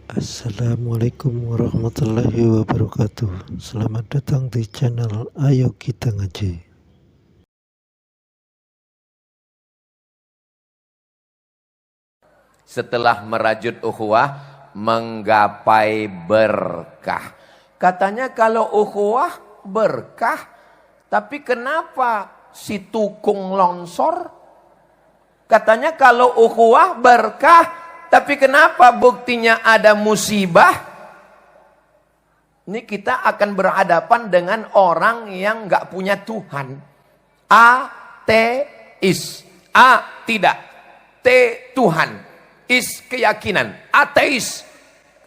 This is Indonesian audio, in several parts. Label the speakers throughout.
Speaker 1: Assalamualaikum warahmatullahi wabarakatuh. Selamat datang di channel Ayo Kita Ngaji.
Speaker 2: Setelah merajut ukhuwah, menggapai berkah. Katanya kalau ukhuwah berkah, tapi kenapa si tukung longsor? Katanya kalau ukhuwah berkah, tapi kenapa buktinya ada musibah? Ini kita akan berhadapan dengan orang yang nggak punya Tuhan. Ateis. A tidak. T Tuhan. Is keyakinan. Ateis.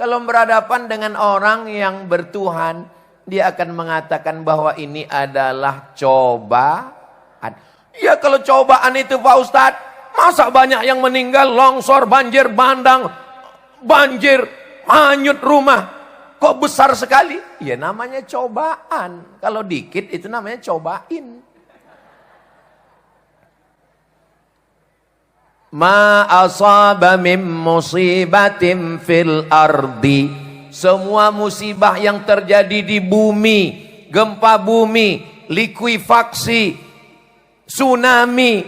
Speaker 2: Kalau berhadapan dengan orang yang bertuhan, dia akan mengatakan bahwa ini adalah cobaan. Ya kalau cobaan itu Pak Ustadz, masa banyak yang meninggal, longsor, banjir bandang, banjir, hanyut rumah. Kok besar sekali? Ya namanya cobaan. Kalau dikit itu namanya cobain. Ma asaba min musibatin fil ardi. Semua musibah yang terjadi di bumi, gempa bumi, likuifaksi, tsunami,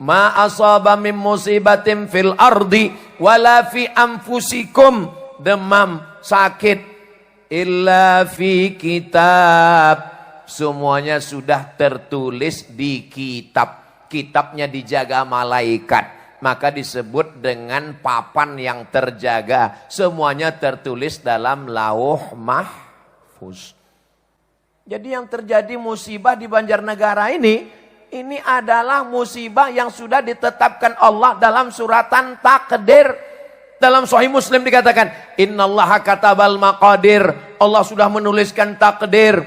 Speaker 2: ma asaba min musibatin fil ardi wala fi anfusikum, demam, sakit, illa fi kitab, semuanya sudah tertulis di kitab. Kitabnya dijaga malaikat, maka disebut dengan papan yang terjaga. Semuanya tertulis dalam lauh mahfuz. Jadi yang terjadi musibah di Banjarnegara ini adalah musibah yang sudah ditetapkan Allah dalam suratan takdir. Dalam Sahih Muslim dikatakan, innallaha katabal maqadir. Allah sudah menuliskan takdir.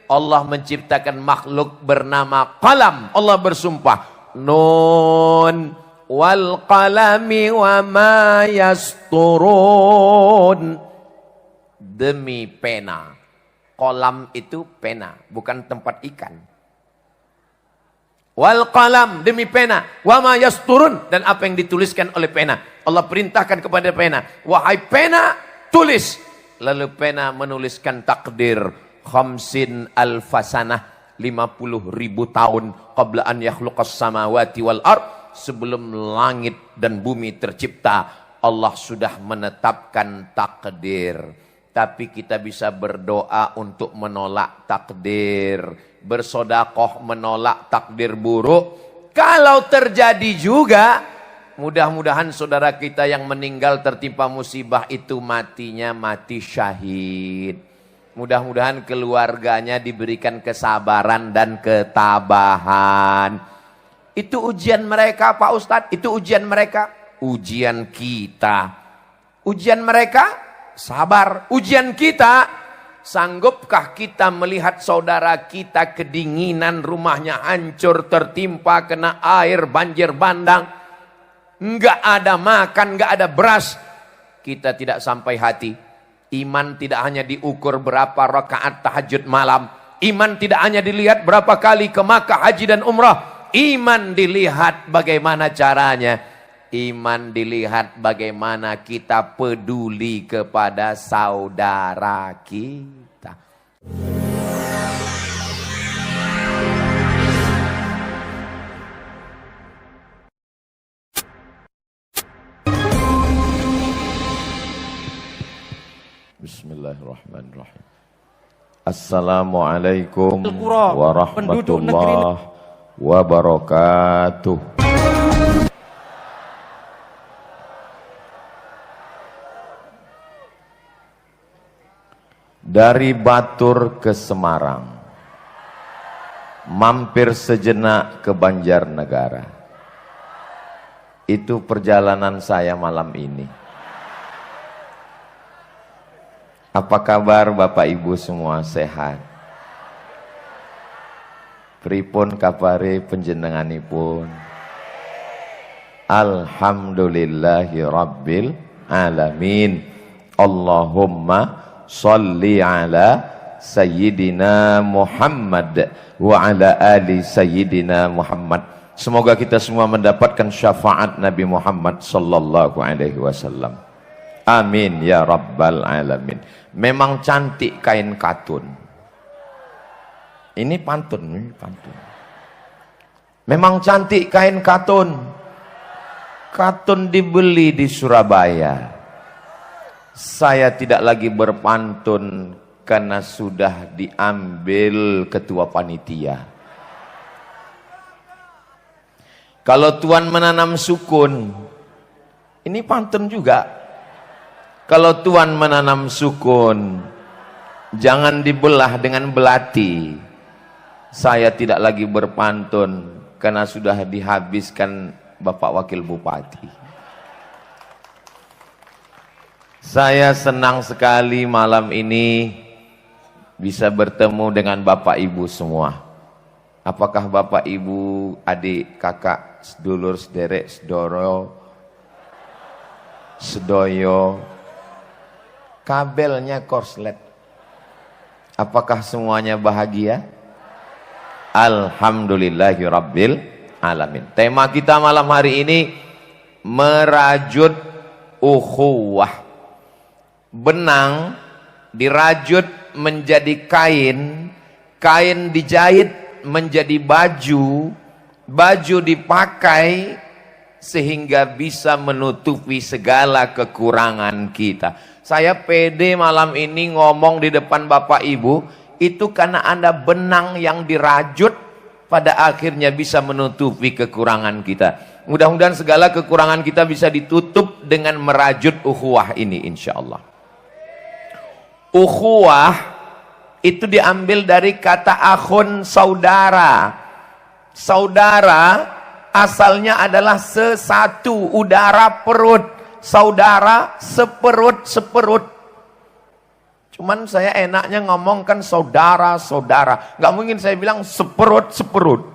Speaker 2: Allah menciptakan makhluk bernama qalam. Allah bersumpah, Nun wal qalami wa ma yasturun. Demi pena. Qalam itu pena, bukan tempat ikan. Wal qalam, demi pena, wa ma yasturun, dan apa yang dituliskan oleh pena. Allah perintahkan kepada pena, wahai pena, tulis. Lalu pena menuliskan takdir. Khamsin alfasanah, 50.000 tahun qabla an yakhluqas samawati wal ard, sebelum langit dan bumi tercipta, Allah sudah menetapkan takdir. Tapi kita bisa berdoa untuk menolak takdir, bersodakoh menolak takdir buruk. Kalau terjadi juga, mudah-mudahan saudara kita yang meninggal tertimpa musibah itu matinya mati syahid. Mudah-mudahan keluarganya diberikan kesabaran dan ketabahan. Itu ujian mereka Pak Ustadz, itu ujian mereka. Ujian kita. Ujian mereka, sabar. Ujian kita, sanggupkah kita melihat saudara kita kedinginan, rumahnya hancur, tertimpa, kena air, banjir bandang. Enggak ada makan, enggak ada beras. Kita tidak sampai hati. Iman tidak hanya diukur berapa rakaat tahajud malam. Iman tidak hanya dilihat berapa kali ke Makkah, haji dan umrah. Iman dilihat bagaimana caranya. Iman dilihat bagaimana kita peduli kepada saudara kita. Bismillahirrahmanirrahim. Assalamualaikum warahmatullahi wabarakatuh. Dari Batur ke Semarang, mampir sejenak ke Banjarnegara. Itu perjalanan saya malam ini. Apa kabar Bapak Ibu semua, sehat? Pripun kabare panjenenganipun? Alhamdulillahi rabbil alamin. Allahumma sholli ala Sayyidina Muhammad wa ala ali Sayyidina Muhammad. Semoga kita semua mendapatkan syafaat Nabi Muhammad sallallahu alaihi wasallam. Amin ya rabbal alamin. Memang cantik kain katun. Ini pantun, ini pantun. Memang cantik kain katun. Katun dibeli di Surabaya. Saya tidak lagi berpantun karena sudah diambil ketua panitia. Kalau Tuhan menanam sukun, ini pantun juga. Kalau Tuhan menanam sukun, jangan dibelah dengan belati. Saya tidak lagi berpantun karena sudah dihabiskan Bapak Wakil Bupati. Saya senang sekali malam ini bisa bertemu dengan Bapak Ibu semua. Apakah Bapak Ibu, adik, kakak, sedulur, sederek, sedoro, sedoyo, kabelnya korslet. Apakah semuanya bahagia? Alhamdulillahirabbil alamin. Tema kita malam hari ini merajut ukhuwah. Benang dirajut menjadi kain, kain dijahit menjadi baju, baju dipakai sehingga bisa menutupi segala kekurangan kita. Saya pede malam ini ngomong di depan Bapak Ibu, itu karena ada benang yang dirajut pada akhirnya bisa menutupi kekurangan kita. Mudah-mudahan segala kekurangan kita bisa ditutup dengan merajut ukhuwah ini insyaallah. Ukhuwah itu diambil dari kata akhun, saudara. Saudara asalnya adalah sesatu, udara perut. Saudara seperut-seperut. Cuman saya enaknya ngomongkan saudara-saudara. Nggak mungkin saya bilang seperut-seperut.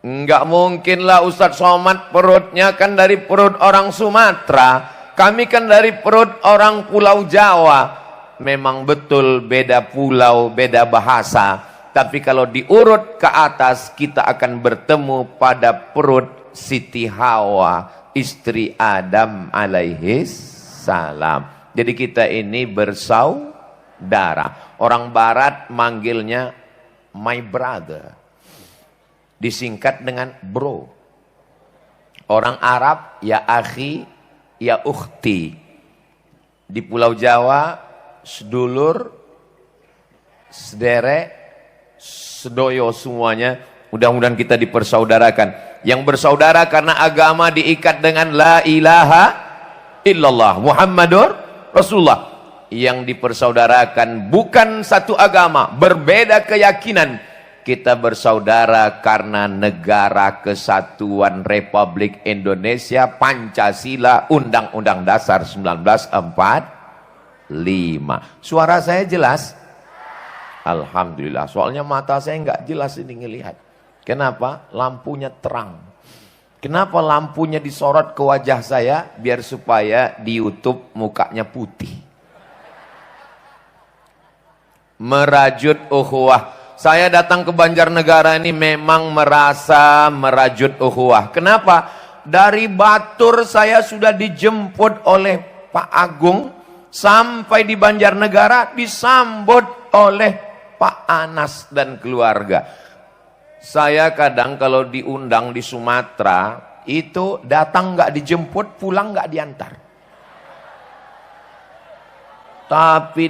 Speaker 2: Nggak mungkin lah Ustadz Somad perutnya kan dari perut orang Sumatera. Kami kan dari perut orang Pulau Jawa. Memang betul beda pulau, beda bahasa. Tapi kalau diurut ke atas, kita akan bertemu pada perut Siti Hawa, istri Adam alaihis salam. Jadi kita ini bersaudara. Orang Barat manggilnya my brother. Disingkat dengan bro. Orang Arab ya akhi, ya ukhti. Di Pulau Jawa sedulur, sederek, sedoyo semuanya. Mudah-mudahan kita dipersaudarakan. Yang bersaudara karena agama diikat dengan la ilaha illallah Muhammadur Rasulullah. Yang dipersaudarakan bukan satu agama, berbeda keyakinan. Kita bersaudara karena Negara Kesatuan Republik Indonesia, Pancasila, Undang-Undang Dasar 1945. Suara saya jelas? Alhamdulillah. Soalnya mata saya nggak jelas ini ngelihat. Kenapa? Lampunya terang. Kenapa lampunya disorot ke wajah saya? Biar supaya di YouTube mukanya putih. Merajut ukhuwah. Saya datang ke Banjarnegara ini memang merasa merajut ukhuwah. Kenapa? Dari Batur saya sudah dijemput oleh Pak Agung. Sampai di Banjarnegara disambut oleh Pak Anas dan keluarga. Saya kadang kalau diundang di Sumatera, itu datang nggak dijemput, pulang nggak diantar. Tapi,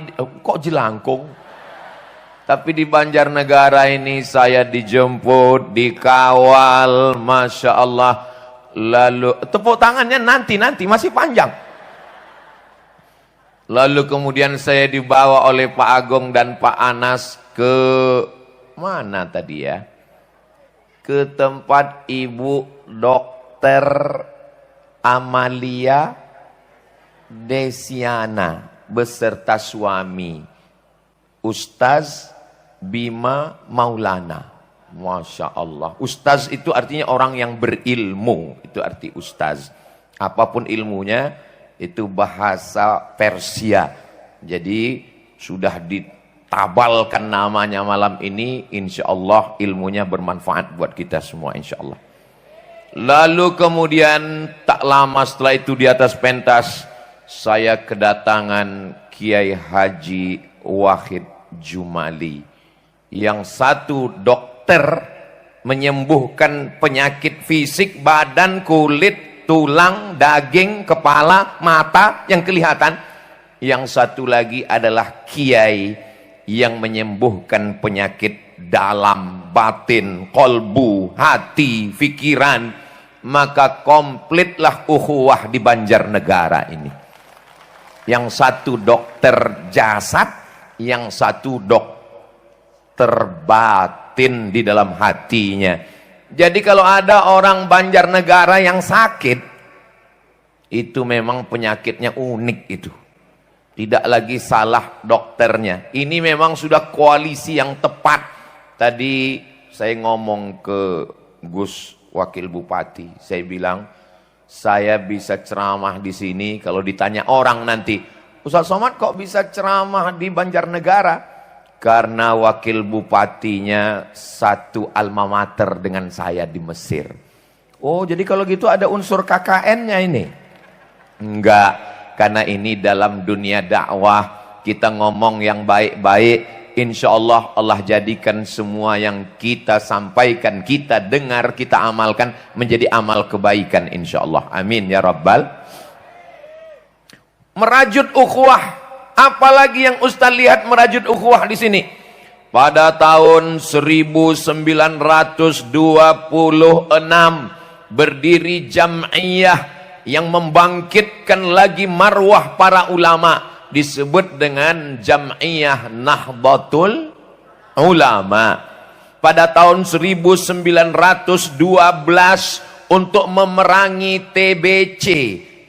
Speaker 2: kok jelangkung? Tapi di Banjarnegara ini saya dijemput, dikawal, Masya Allah. Lalu, tepuk tangannya nanti masih panjang. Lalu kemudian saya dibawa oleh Pak Agung dan Pak Anas ke mana tadi ya? Ke tempat Ibu Dokter Amalia Desiana beserta suami Ustaz Bima Maulana. Masya Allah. Ustaz itu artinya orang yang berilmu. Itu arti ustaz. Apapun ilmunya, itu bahasa Persia. Jadi sudah ditabalkan namanya malam ini. Insya Allah ilmunya bermanfaat buat kita semua insya Allah. Lalu kemudian tak lama setelah itu di atas pentas saya kedatangan Kiai Haji Wahid Jumali. Yang satu dokter menyembuhkan penyakit fisik, badan, kulit, tulang, daging, kepala, mata yang kelihatan. Yang satu lagi adalah kiai yang menyembuhkan penyakit dalam, batin, kolbu, hati, pikiran. Maka komplitlah ukhuwah di Banjarnegara ini. Yang satu dokter jasad, yang satu dokter batin di dalam hatinya. Jadi kalau ada orang Banjarnegara yang sakit, itu memang penyakitnya unik itu. Tidak lagi salah dokternya. Ini memang sudah koalisi yang tepat. Tadi saya ngomong ke Gus Wakil Bupati, saya bilang, saya bisa ceramah di sini. Kalau ditanya orang nanti, Ustaz Somad kok bisa ceramah di Banjarnegara? Karena wakil bupatinya satu alma mater dengan saya di Mesir. Oh, jadi kalau gitu ada unsur KKN-nya ini? Enggak, karena ini dalam dunia dakwah kita ngomong yang baik-baik. Insya Allah Allah jadikan semua yang kita sampaikan, kita dengar, kita amalkan menjadi amal kebaikan insya Allah. Amin ya Rabbal. Merajut ukhuwah, apalagi yang Ustaz lihat merajut ukhuwah di sini. Pada tahun 1926 berdiri jam'iyah yang membangkitkan lagi marwah para ulama. Disebut dengan Jam'iyah Nahdlatul Ulama. Pada tahun 1912 untuk memerangi TBC,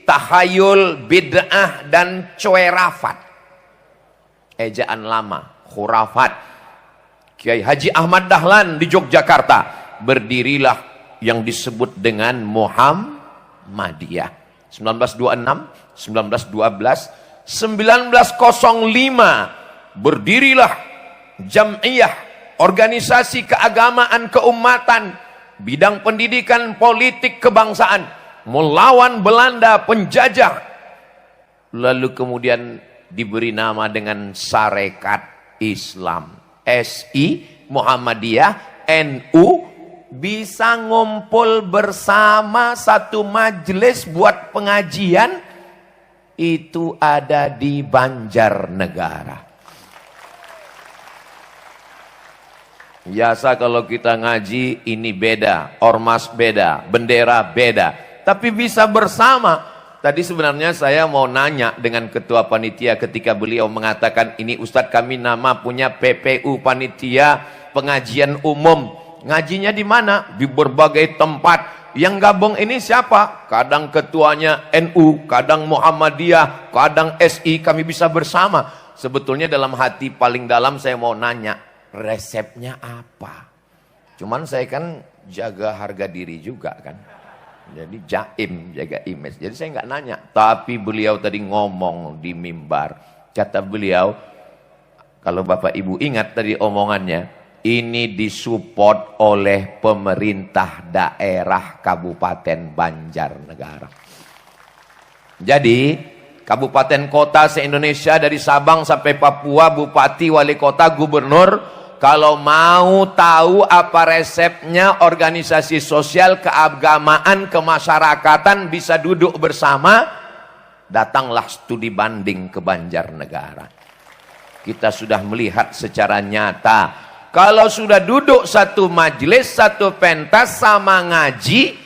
Speaker 2: tahayul, bid'ah, dan cuerafat. Ejaan lama, khurafat. Kiai Haji Ahmad Dahlan di Yogyakarta. Berdirilah yang disebut dengan Muhammadiyah. 1926, 1912, 1905 berdirilah Jam'iyah, organisasi keagamaan keumatan, bidang pendidikan, politik, kebangsaan, melawan Belanda penjajah. Lalu kemudian diberi nama dengan Sarekat Islam, SI, Muhammadiyah, NU, bisa ngumpul bersama satu majelis buat pengajian. Itu ada di Banjarnegara. Biasa kalau kita ngaji ini beda, ormas beda, bendera beda, tapi bisa bersama. Tadi sebenarnya saya mau nanya dengan ketua panitia ketika beliau mengatakan, ini Ustadz kami nama punya PPU, panitia pengajian umum. Ngajinya di mana? Di berbagai tempat. Yang gabung ini siapa? Kadang ketuanya NU, kadang Muhammadiyah, kadang SI, kami bisa bersama. Sebetulnya dalam hati paling dalam saya mau nanya, resepnya apa? Cuman saya kan jaga harga diri juga kan. Jadi jaim, jaga image. Jadi saya nggak nanya. Tapi beliau tadi ngomong di mimbar. Kata beliau, kalau Bapak Ibu ingat tadi omongannya, ini disupport oleh pemerintah daerah Kabupaten Banjarnegara. Jadi, kabupaten kota se-Indonesia dari Sabang sampai Papua, bupati, wali kota, gubernur, kalau mau tahu apa resepnya organisasi sosial, keagamaan, kemasyarakatan bisa duduk bersama, datanglah studi banding ke Banjarnegara. Kita sudah melihat secara nyata. Kalau sudah duduk satu majelis, satu pentas sama ngaji,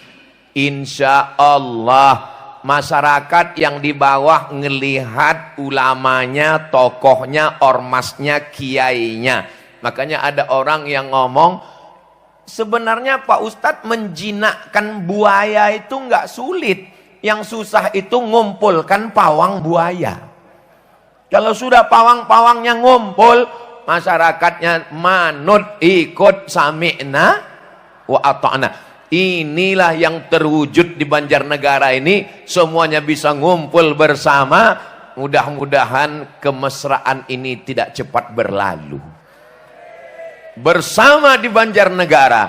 Speaker 2: insya Allah masyarakat yang di bawah ngelihat ulamanya, tokohnya, ormasnya, kiainya. Makanya ada orang yang ngomong, sebenarnya Pak Ustadz menjinakkan buaya itu nggak sulit. Yang susah itu ngumpulkan pawang buaya. Kalau sudah pawang-pawangnya ngumpul, masyarakatnya manut, ikut, sami'na wa ata'na. Inilah yang terwujud di Banjarnegara ini. Semuanya bisa ngumpul bersama. Mudah-mudahan kemesraan ini tidak cepat berlalu. Bersama di Banjarnegara,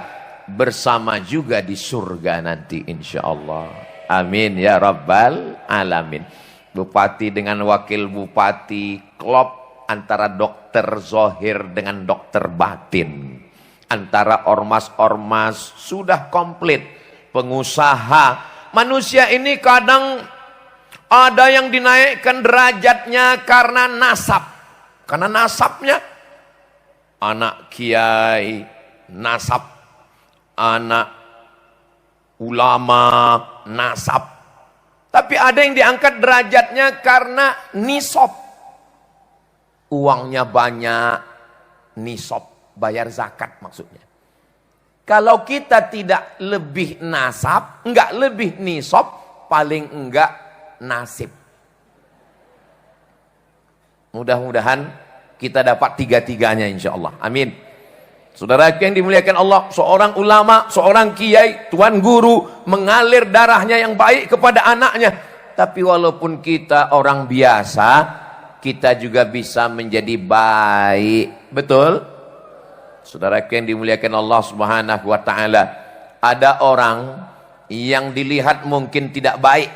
Speaker 2: bersama juga di surga nanti insya Allah. Amin ya Rabbal Alamin. Bupati dengan wakil bupati, klop antara dokter zohir dengan dokter batin. Antara ormas-ormas sudah komplit. Pengusaha. Manusia ini kadang ada yang dinaikkan derajatnya karena nasab. Karena nasabnya anak kiai, nasab. Anak ulama, nasab. Tapi ada yang diangkat derajatnya karena nisab. Uangnya banyak, nisab. Bayar zakat maksudnya. Kalau kita tidak lebih nasab, enggak lebih nisab, paling enggak nasib. Mudah-mudahan kita dapat tiga-tiganya insya Allah. Amin. Saudara yang dimuliakan Allah, seorang ulama, seorang kiai, tuan guru, mengalir darahnya yang baik kepada anaknya. Tapi walaupun kita orang biasa, kita juga bisa menjadi baik. Betul? Saudara yang dimuliakan Allah Subhanahu wa taala, ada orang yang dilihat mungkin tidak baik,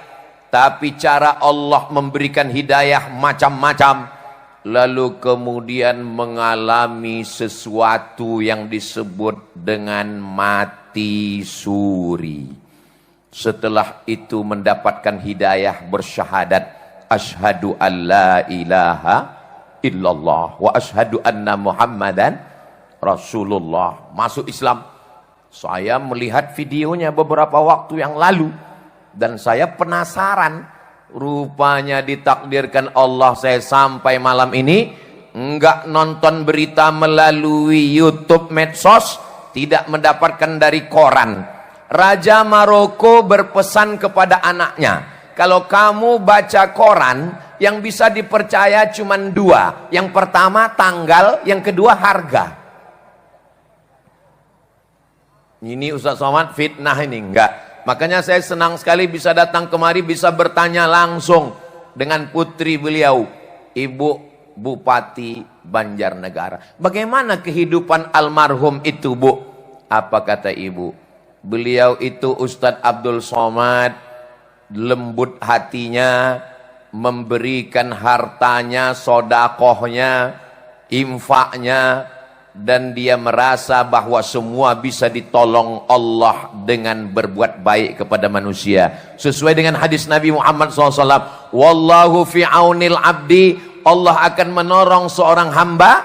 Speaker 2: tapi cara Allah memberikan hidayah macam-macam, lalu kemudian mengalami sesuatu yang disebut dengan mati suri. Setelah itu mendapatkan hidayah bersyahadat, asyhadu an la ilaha illallah wa asyhadu anna Muhammadan Rasulullah, masuk Islam. Saya melihat videonya beberapa waktu yang lalu dan saya penasaran. Rupanya ditakdirkan Allah saya sampai malam ini enggak nonton berita melalui YouTube, medsos, tidak mendapatkan dari koran. Raja Maroko berpesan kepada anaknya, kalau kamu baca koran, yang bisa dipercaya cuma dua. Yang pertama tanggal, yang kedua harga. Ini Ustaz Somad fitnah ini, enggak. Makanya saya senang sekali bisa datang kemari, bisa bertanya langsung dengan putri beliau, Ibu Bupati Banjarnegara. Bagaimana kehidupan almarhum itu, Bu? Apa kata ibu? Beliau itu Ustadz Abdul Somad, lembut hatinya, memberikan hartanya, sodakohnya, infaknya, dan dia merasa bahwa semua bisa ditolong Allah dengan berbuat baik kepada manusia. Sesuai dengan hadis Nabi Muhammad SAW, wallahu fi aunil abdi, Allah akan menolong seorang hamba,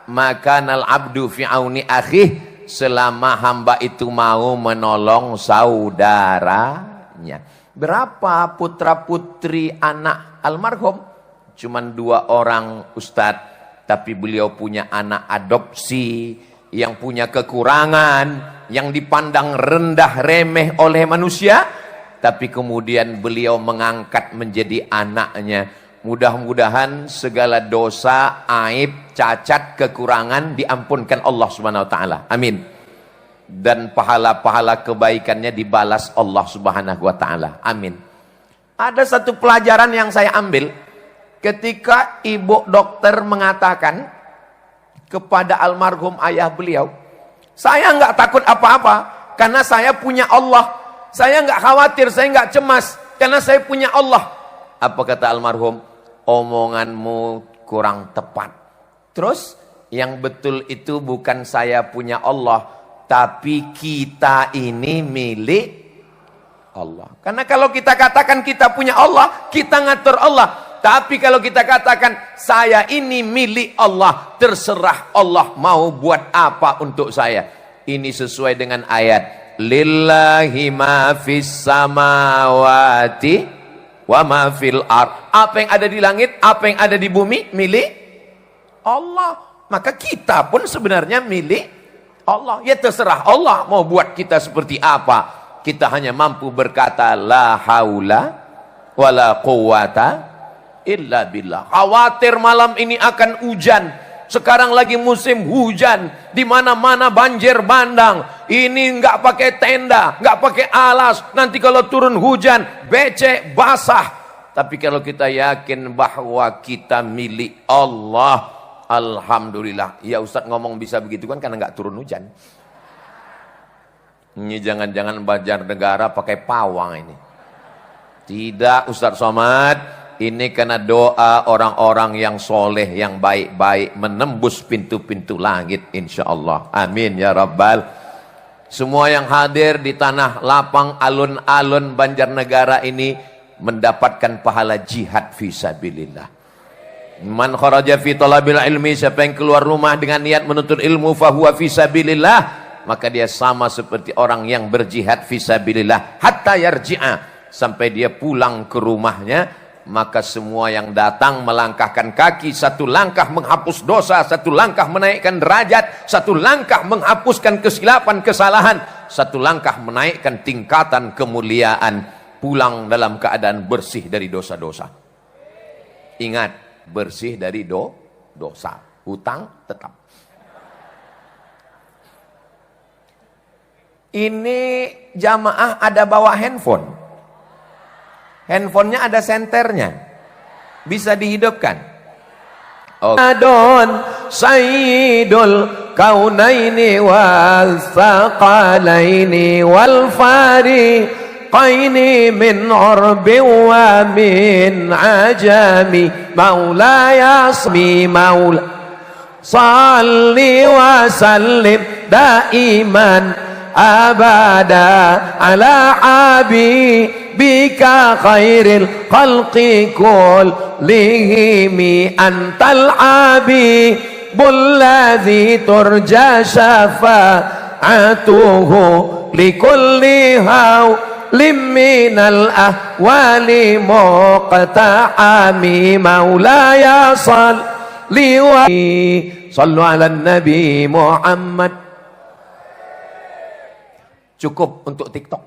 Speaker 2: maka nal abdu fi auni akhih, selama hamba itu mau menolong saudaranya. Berapa putra putri anak almarhum? Cuman 2 orang Ustadz. Tapi beliau punya anak adopsi yang punya kekurangan, yang dipandang rendah remeh oleh manusia, tapi kemudian beliau mengangkat menjadi anaknya. Mudah-mudahan segala dosa, aib, cacat, kekurangan diampunkan Allah Subhanahu wa taala. Amin. Dan pahala-pahala kebaikannya dibalas Allah Subhanahu wa taala. Amin. Ada satu pelajaran yang saya ambil ketika ibu dokter mengatakan kepada almarhum ayah beliau, saya nggak takut apa-apa karena saya punya Allah. Saya nggak khawatir, saya nggak cemas karena saya punya Allah. Apa kata almarhum? Omonganmu kurang tepat. Terus yang betul itu bukan saya punya Allah, tapi kita ini milik Allah. Karena kalau kita katakan kita punya Allah, kita ngatur Allah. Tapi kalau kita katakan saya ini milik Allah, terserah Allah mau buat apa untuk saya. Ini sesuai dengan ayat lillahi ma fis samawati wa ma fil ard. Apa yang ada di langit, apa yang ada di bumi milik Allah. Maka kita pun sebenarnya milik Allah. Ya terserah Allah mau buat kita seperti apa. Kita hanya mampu berkata la haula wala quwata illa billah. Khawatir malam ini akan hujan. Sekarang lagi musim hujan, di mana-mana banjir bandang. Ini nggak pakai tenda, nggak pakai alas. Nanti kalau turun hujan, becek, basah. Tapi kalau kita yakin bahwa kita milik Allah, alhamdulillah. Ya Ustadz ngomong bisa begitu kan karena nggak turun hujan. Ini jangan-jangan Banjarnegara pakai pawang ini. Tidak Ustadz Somad. Ini karena doa orang-orang yang soleh, yang baik-baik, menembus pintu-pintu langit insyaallah. Amin ya rabbal. Semua yang hadir di tanah lapang alun-alun Banjarnegara ini mendapatkan pahala jihad fisabilillah. Man kharaja fi talabil ilmi, siapa yang keluar rumah dengan niat menuntut ilmu fahuwa fisabilillah, maka dia sama seperti orang yang berjihad fisabilillah hatta yarji'a, sampai dia pulang ke rumahnya. Maka semua yang datang melangkahkan kaki, satu langkah menghapus dosa, satu langkah menaikkan derajat, satu langkah menghapuskan kesilapan, kesalahan, satu langkah menaikkan tingkatan kemuliaan, pulang dalam keadaan bersih dari dosa-dosa. Ingat, bersih dari dosa, hutang tetap. Ini jamaah ada bawa handphone. Handphonenya ada senternya, bisa dihidupkan. Adon Sayyidul Kaunaini wal Thaqalaini wal Fariqaini min urbi wa min ajami, Maulaya Smi Maula Salli wa sallim daiman abada ala habibika khairil khalqi kullihim, antal habibul ladzi turja syafa'atuhu likulli hawlim minal ahwali muqta'ami, maulaya salli wa sallu ala nabi Muhammad. Cukup untuk TikTok.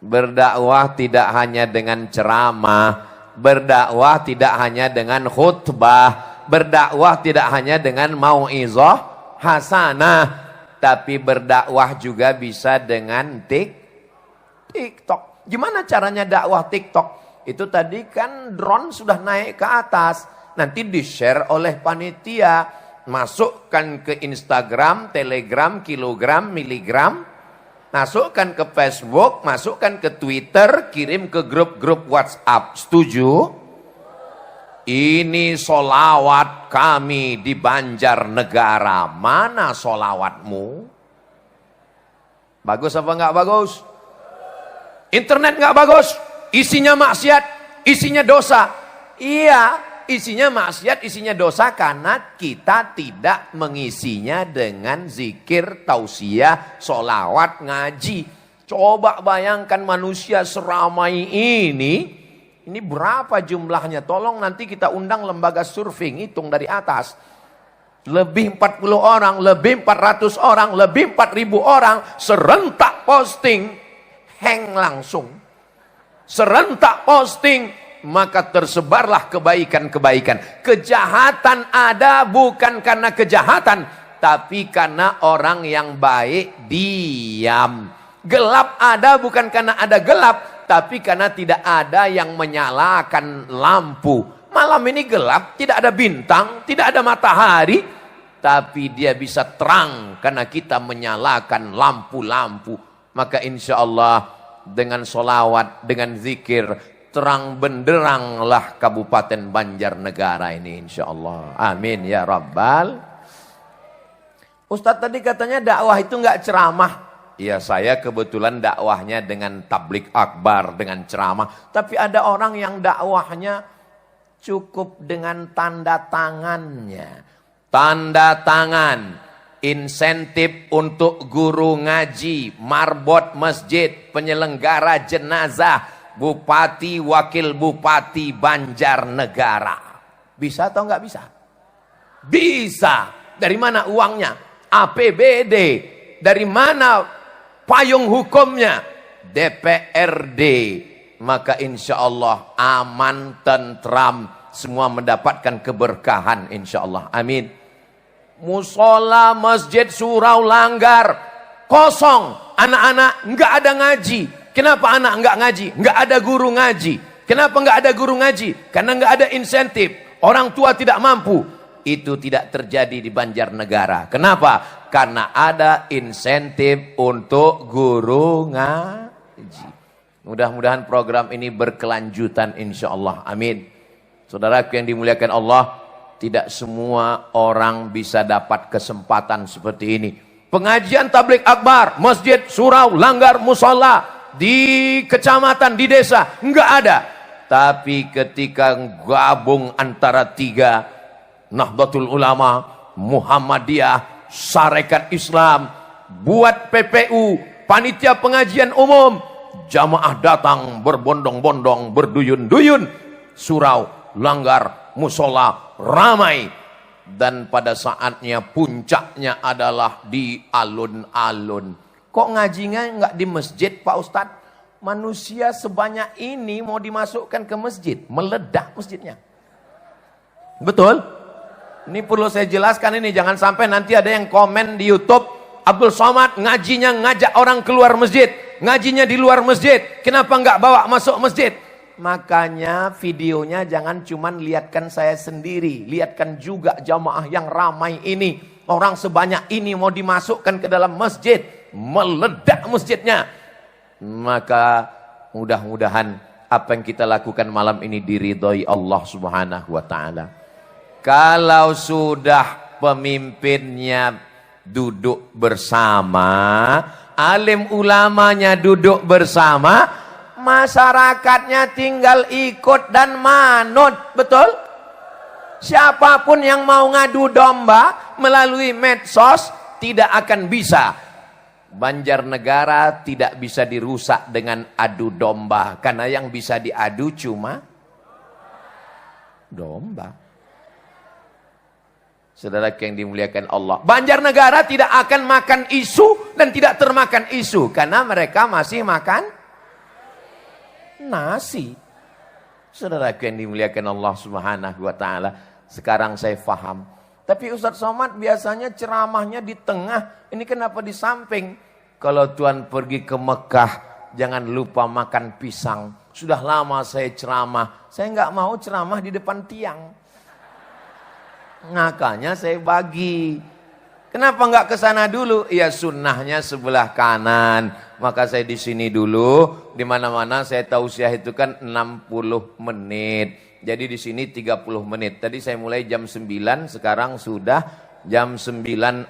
Speaker 2: Berdakwah tidak hanya dengan ceramah, berdakwah tidak hanya dengan khutbah, berdakwah tidak hanya dengan mau'izah hasanah, tapi berdakwah juga bisa dengan TikTok. Gimana caranya dakwah TikTok? Itu tadi kan drone sudah naik ke atas, nanti di-share oleh panitia, masukkan ke Instagram, Telegram, kilogram, miligram, masukkan ke Facebook, masukkan ke Twitter, kirim ke grup-grup WhatsApp. Setuju? Ini solawat kami di Banjarnegara. Mana solawatmu? Bagus apa enggak bagus? Internet enggak bagus? Isinya maksiat, isinya dosa. Iya. Isinya maksiat, isinya dosa karena kita tidak mengisinya dengan zikir, tausiah, solawat, ngaji. Coba bayangkan manusia seramai ini berapa jumlahnya? Tolong nanti kita undang lembaga survei, hitung dari atas. Lebih 40 orang, lebih 400 orang, lebih 4.000 orang, serentak posting, hang langsung. Serentak posting, maka tersebarlah kebaikan-kebaikan. Kejahatan ada bukan karena kejahatan, tapi karena orang yang baik diam. Gelap ada bukan karena ada gelap, tapi karena tidak ada yang menyalakan lampu. Malam ini gelap, tidak ada bintang, tidak ada matahari, tapi dia bisa terang karena kita menyalakan lampu-lampu. Maka insya Allah dengan solawat, dengan zikir, terang benderanglah Kabupaten Banjarnegara ini insyaallah. Amin ya rabbal. Ustadz tadi katanya dakwah itu enggak ceramah. Ya, saya kebetulan dakwahnya dengan tablik akbar, dengan ceramah. Tapi ada orang yang dakwahnya cukup dengan tanda tangannya. Tanda tangan, insentif untuk guru ngaji, marbot masjid, penyelenggara jenazah, Bupati, Wakil Bupati Banjarnegara. Bisa atau enggak bisa? Bisa. Dari mana uangnya? APBD. Dari mana payung hukumnya? DPRD. Maka insya Allah aman, tentram, semua mendapatkan keberkahan insya Allah. Amin. Musola, masjid, surau, langgar, kosong. Anak-anak enggak ada ngaji. Kenapa anak enggak ngaji? Enggak ada guru ngaji. Kenapa enggak ada guru ngaji? Karena enggak ada insentif. Orang tua tidak mampu. Itu tidak terjadi di Banjarnegara. Kenapa? Karena ada insentif untuk guru ngaji. Mudah-mudahan program ini berkelanjutan insya Allah. Amin. Saudaraku yang dimuliakan Allah, tidak semua orang bisa dapat kesempatan seperti ini. Pengajian tabligh akbar, masjid, surau, langgar, musola, di kecamatan, di desa, enggak ada. Tapi ketika gabung antara tiga, Nahdlatul Ulama, Muhammadiyah, Sarekat Islam, buat PPU, panitia pengajian umum, jamaah datang berbondong-bondong, berduyun-duyun, surau, langgar, musola, ramai. Dan pada saatnya puncaknya adalah di alun-alun. Kok ngajinya nggak di masjid Pak Ustadz? Manusia sebanyak ini mau dimasukkan ke masjid, meledak masjidnya. Betul? Ini perlu saya jelaskan ini, jangan sampai nanti ada yang komen di YouTube, Abdul Somad ngajinya ngajak orang keluar masjid, ngajinya di luar masjid, kenapa nggak bawa masuk masjid? Makanya videonya jangan cuman lihatkan saya sendiri, lihatkan juga jamaah yang ramai ini. Orang sebanyak ini mau dimasukkan ke dalam masjid, meledak masjidnya. Maka mudah-mudahan apa yang kita lakukan malam ini diridhoi Allah Subhanahu wa taala. Kalau sudah pemimpinnya duduk bersama, alim ulamanya duduk bersama, masyarakatnya tinggal ikut dan manut, betul? Siapapun yang mau ngadu domba melalui medsos tidak akan bisa. Banjarnegara tidak bisa dirusak dengan adu domba, karena yang bisa diadu cuma domba. Saudara yang dimuliakan Allah, Banjarnegara tidak akan makan isu dan tidak termakan isu, karena mereka masih makan nasi. Saudara yang dimuliakan Allah Subhanahu wa taala, sekarang saya faham. Tapi Ustadz Somad biasanya ceramahnya di tengah, ini kenapa di samping? Kalau Tuhan pergi ke Mekah, jangan lupa makan pisang. Sudah lama saya ceramah, saya nggak mau ceramah di depan tiang. Makanya saya bagi. Kenapa nggak ke sana dulu? Ya sunnahnya sebelah kanan. Maka saya di sini dulu. Di mana-mana saya tausiah itu kan 60 menit. Jadi di sini 30 menit. Tadi saya mulai jam 9, sekarang sudah jam 9.40.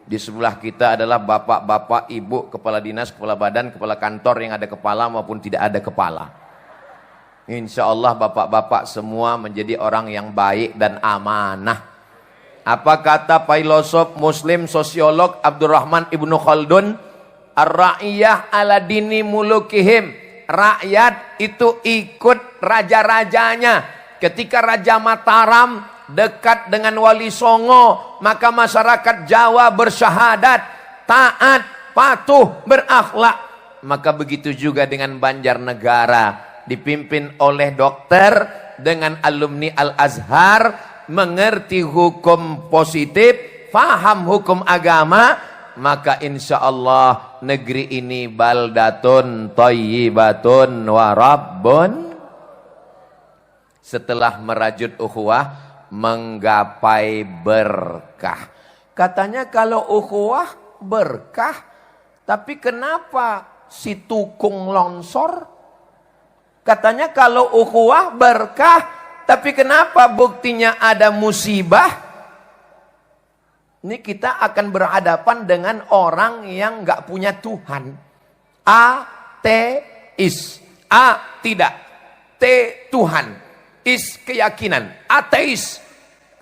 Speaker 2: Di sebelah kita adalah bapak-bapak, ibu, kepala dinas, kepala badan, kepala kantor yang ada kepala maupun tidak ada kepala. Insya Allah bapak-bapak semua menjadi orang yang baik dan amanah. Apa kata filosof muslim sosiolog Abdurrahman Ibnu Khaldun? Ar-ra'iyah ala dini mulukihim. Rakyat itu ikut raja-rajanya. Ketika Raja Mataram dekat dengan Wali Songo, maka masyarakat Jawa bersyahadat, taat, patuh, berakhlak. Maka begitu juga dengan Banjarnegara, dipimpin oleh dokter dengan alumni Al-Azhar, mengerti hukum positif, faham hukum agama, maka insya Allah negeri ini baldatun thayyibatun wa rabbun. Setelah merajut ukhuwah, menggapai berkah. Katanya kalau ukhuwah berkah, tapi kenapa si tukung longsor? Katanya kalau ukhuwah berkah, tapi kenapa buktinya ada musibah? Ini kita akan berhadapan dengan orang yang nggak punya Tuhan. Ateis. A tidak. T Tuhan. Is keyakinan. Ateis.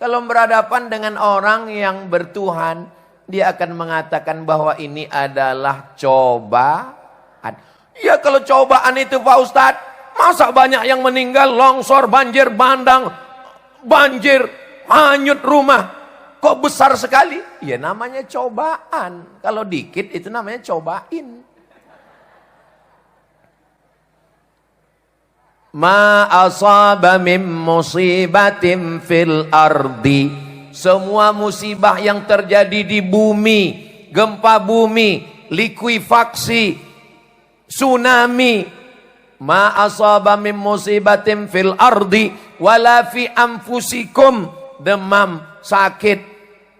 Speaker 2: Kalau berhadapan dengan orang yang bertuhan, dia akan mengatakan bahwa ini adalah cobaan. Ya kalau cobaan itu Pak Ustadz, masa banyak yang meninggal, longsor, banjir bandang, banjir, hanyut rumah. Kok besar sekali? Ya namanya cobaan. Kalau dikit itu namanya cobain. Ma asaba min musibatin fil ardi. Semua musibah yang terjadi di bumi, gempa bumi, likuifaksi, tsunami, ma asaba min musibatin fil ardi wala fi anfusikum, demam, sakit,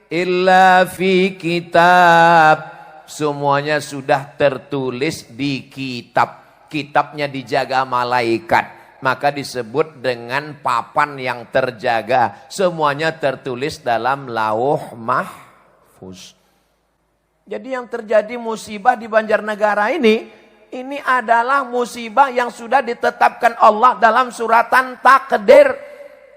Speaker 2: illa fi kitab, semuanya sudah tertulis di kitab. kitabnya dijaga malaikat. Maka disebut dengan papan yang terjaga. Semuanya tertulis dalam lauh mahfuz. Jadi yang terjadi musibah di Banjarnegara ini adalah musibah yang sudah ditetapkan Allah dalam suratan takdir.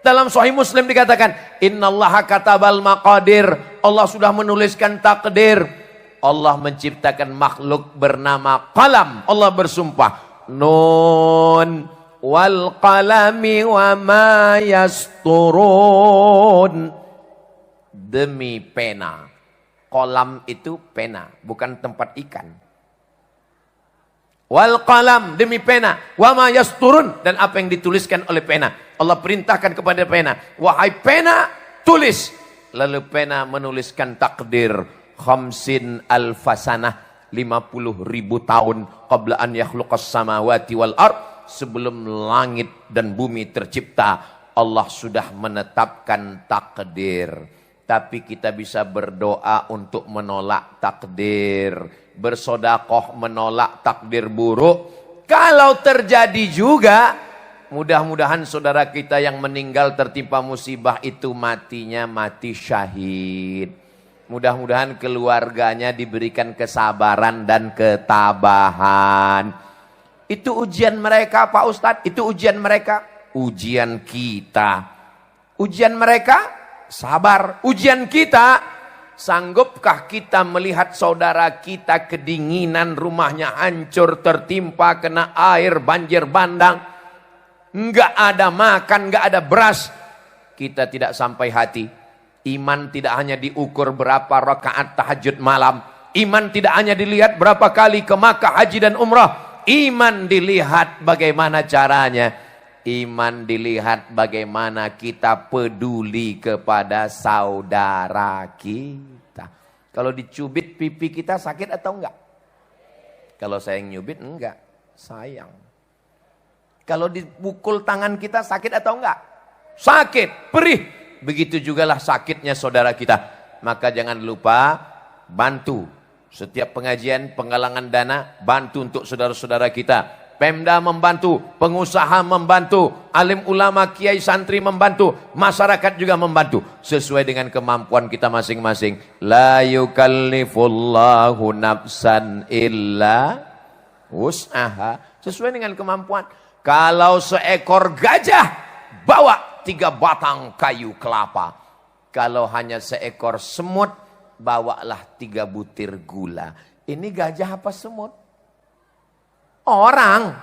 Speaker 2: Dalam Sahih Muslim dikatakan, Innallaha katabal maqadir. Allah sudah menuliskan takdir. Allah menciptakan makhluk bernama qalam. Allah bersumpah, Nun wal qalami wa ma yasturun. Demi pena. Kolam itu pena, bukan tempat ikan. Wal qalam, demi pena. Wa ma yasturun, dan apa yang dituliskan oleh pena. Allah perintahkan kepada pena, wahai pena, tulis. Lalu pena menuliskan takdir. Khamsin alfasanah, 50.000 tahun qabla an yakhluqas samawati wal ard. Sebelum langit dan bumi tercipta, Allah sudah menetapkan takdir. Tapi kita bisa berdoa untuk menolak takdir. Bersodakoh menolak takdir buruk. Kalau terjadi juga, mudah-mudahan saudara kita yang meninggal tertimpa musibah itu matinya mati syahid. Mudah-mudahan keluarganya diberikan kesabaran dan ketabahan. Itu ujian mereka Pak Ustadz, itu ujian mereka. Ujian kita. Ujian mereka, sabar. Ujian kita, sanggupkah kita melihat saudara kita kedinginan, rumahnya hancur, tertimpa, kena air, banjir bandang. Enggak ada makan, enggak ada beras. Kita tidak sampai hati. Iman tidak hanya diukur berapa rakaat tahajud malam. Iman tidak hanya dilihat berapa kali ke Makkah, haji dan umrah. Iman dilihat bagaimana caranya. Iman dilihat bagaimana kita peduli kepada saudara kita. Kalau dicubit pipi kita sakit atau enggak? Kalau saya yang nyubit enggak, sayang. Kalau dipukul tangan kita sakit atau enggak? Sakit, perih. Begitu jugalah sakitnya saudara kita. Maka jangan lupa bantu. Setiap pengajian, penggalangan dana, bantu untuk saudara-saudara kita. Pemda membantu, pengusaha membantu, alim ulama, kiai, santri membantu, masyarakat juga membantu. Sesuai dengan kemampuan kita masing-masing. La yukallifullahu nafsan illa wus'aha. Sesuai dengan kemampuan. Kalau seekor gajah, bawa 3 batang kayu kelapa. Kalau hanya seekor semut, bawalah 3 butir gula. Ini gajah apa semut? Orang.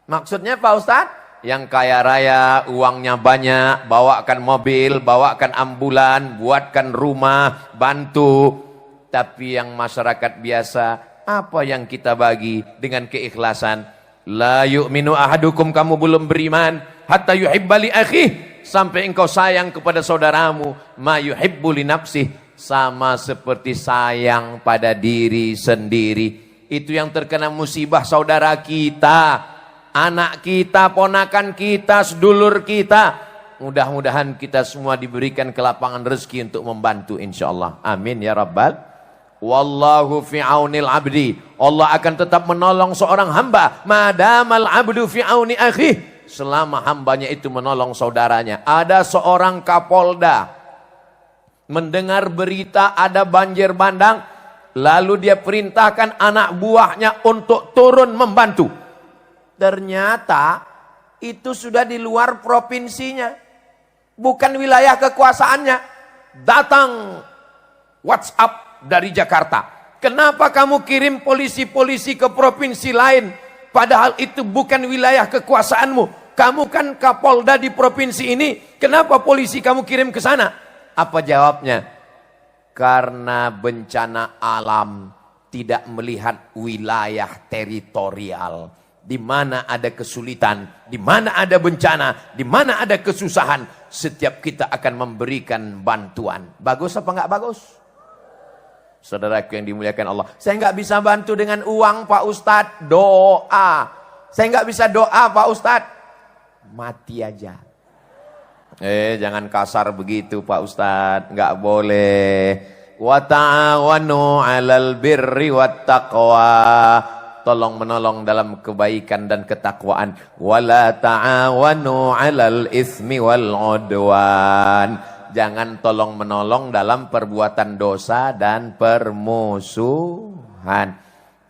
Speaker 2: Maksudnya Pak Ustadz? Yang kaya raya, uangnya banyak, bawakan mobil, bawakan ambulan, buatkan rumah, bantu. Tapi yang masyarakat biasa, apa yang kita bagi dengan keikhlasan? La yu'minu ahadukum, kamu belum beriman. Hatta yuhibba li akhih, sampai engkau sayang kepada saudaramu, ma yuhibbu li nafsih, sama seperti sayang pada diri sendiri. Itu yang terkena musibah saudara kita, anak kita, ponakan kita, sedulur kita. Mudah-mudahan kita semua diberikan kelapangan rezeki untuk membantu insyaallah. Amin ya rabbal. Wallahu fi aunil abdi. Allah akan tetap menolong seorang hamba madamal abdu fi auni akhih. Selama hambanya itu menolong saudaranya. Ada seorang kapolda mendengar berita ada banjir bandang, lalu dia perintahkan anak buahnya untuk turun membantu. Ternyata itu sudah di luar provinsinya, bukan wilayah kekuasaannya. Datang WhatsApp dari Jakarta, kenapa kamu kirim polisi-polisi ke provinsi lain? Padahal itu bukan wilayah kekuasaanmu. Kamu kan kapolda di provinsi ini. Kenapa polisi kamu kirim ke sana? Apa jawabnya? Karena bencana alam tidak melihat wilayah teritorial. Di mana ada kesulitan, di mana ada bencana, di mana ada kesusahan, setiap kita akan memberikan bantuan. Bagus apa enggak bagus? Saudaraku yang dimuliakan Allah, saya nggak bisa bantu dengan uang Pak Ustadz, doa. Saya nggak bisa doa Pak Ustadz, mati aja. Jangan kasar begitu Pak Ustadz, nggak boleh. Wa ta'awanu 'alal birri wat taqwa. tolong menolong dalam kebaikan dan ketakwaan. Wala ta'awanu 'alal itsmi wal 'udwan. Jangan tolong menolong dalam perbuatan dosa dan permusuhan.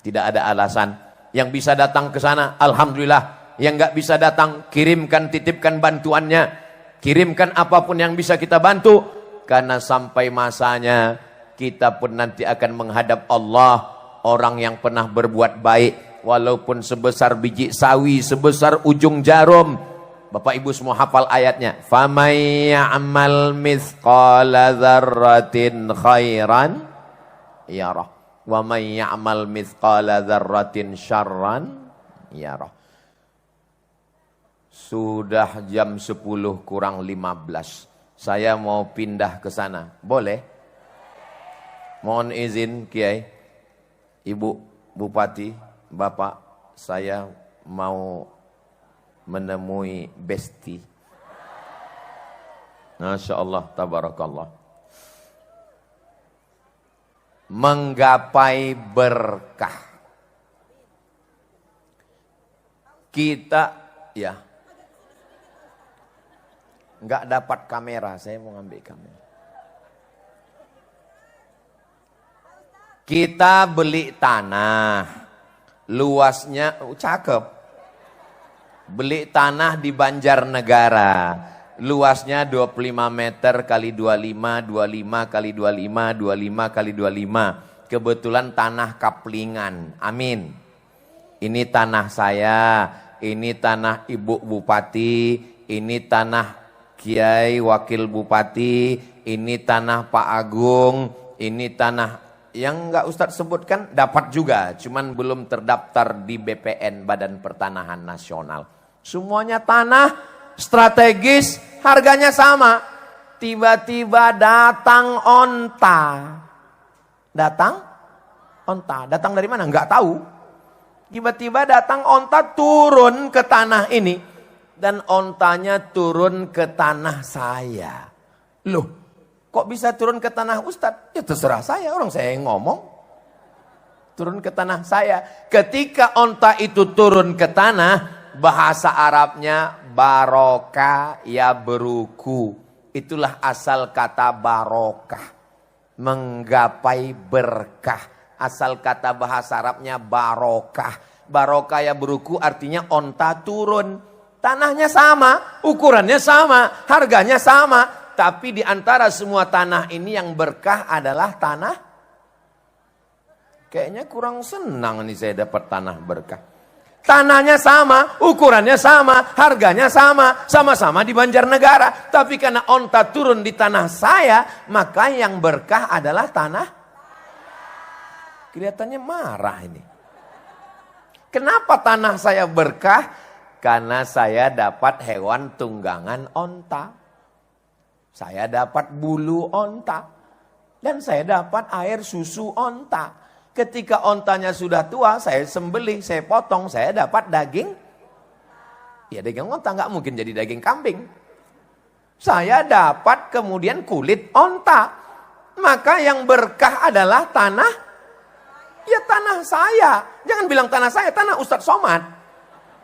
Speaker 2: Tidak ada alasan. Yang bisa datang ke sana, alhamdulillah. Yang nggak bisa datang, kirimkan, titipkan bantuannya. Kirimkan apapun yang bisa kita bantu. Karena sampai masanya, kita pun nanti akan menghadap Allah. Orang yang pernah berbuat baik, walaupun sebesar biji sawi, sebesar ujung jarum. Bapak Ibu semua hafal ayatnya. Famay ya'mal mithqala dzarratin khairan yarah. Wa may ya'mal mithqala dzarratin syarran yarah. Sudah jam 10 kurang 15. Saya mau pindah ke sana. Boleh? Mohon izin Kiai. Ibu Bupati, Bapak, saya mau menemui Besti. Masya Allah, tabarakallah. Menggapai berkah. Kita, ya, nggak dapat kamera, saya mau ambil kamera. Kita beli tanah, luasnya cakep. Beli tanah di Banjarnegara, luasnya 25 meter kali 25, 25 kali 25, 25 kali 25. Kebetulan tanah kaplingan, amin. Ini tanah saya, ini tanah Ibu Bupati, ini tanah Kiai Wakil Bupati, ini tanah Pak Agung, ini tanah yang enggak Ustadz sebutkan dapat juga, cuman belum terdaftar di BPN, Badan Pertanahan Nasional. Semuanya tanah strategis, harganya sama. Tiba-tiba datang onta. Datang onta. Datang dari mana? Enggak tahu. Tiba-tiba datang onta turun ke tanah ini. Dan ontanya turun ke tanah saya. Loh. Kok bisa turun ke tanah Ustadz? Ya terserah saya, orang saya yang ngomong. Turun ke tanah saya. Ketika onta itu turun ke tanah, bahasa Arabnya barokah ya beruku. Itulah asal kata barokah. Menggapai berkah. Asal kata bahasa Arabnya barokah. Barokah ya beruku artinya onta turun. Tanahnya sama, ukurannya sama, harganya sama. Tapi di antara semua tanah ini yang berkah adalah tanah. Kayaknya kurang senang nih saya dapat tanah berkah. Tanahnya sama, ukurannya sama, harganya sama. Sama-sama di Banjarnegara. Tapi karena onta turun di tanah saya, maka yang berkah adalah tanah. Kelihatannya marah ini. Kenapa tanah saya berkah? Karena saya dapat hewan tunggangan onta. Saya dapat bulu onta. Dan saya dapat air susu onta. Ketika ontanya sudah tua, saya sembelih, saya potong, saya dapat daging. Ya daging onta, nggak mungkin jadi daging kambing. Saya dapat kemudian kulit onta. Maka yang berkah adalah tanah. Ya tanah saya. Jangan bilang tanah saya, tanah Ustadz Somad.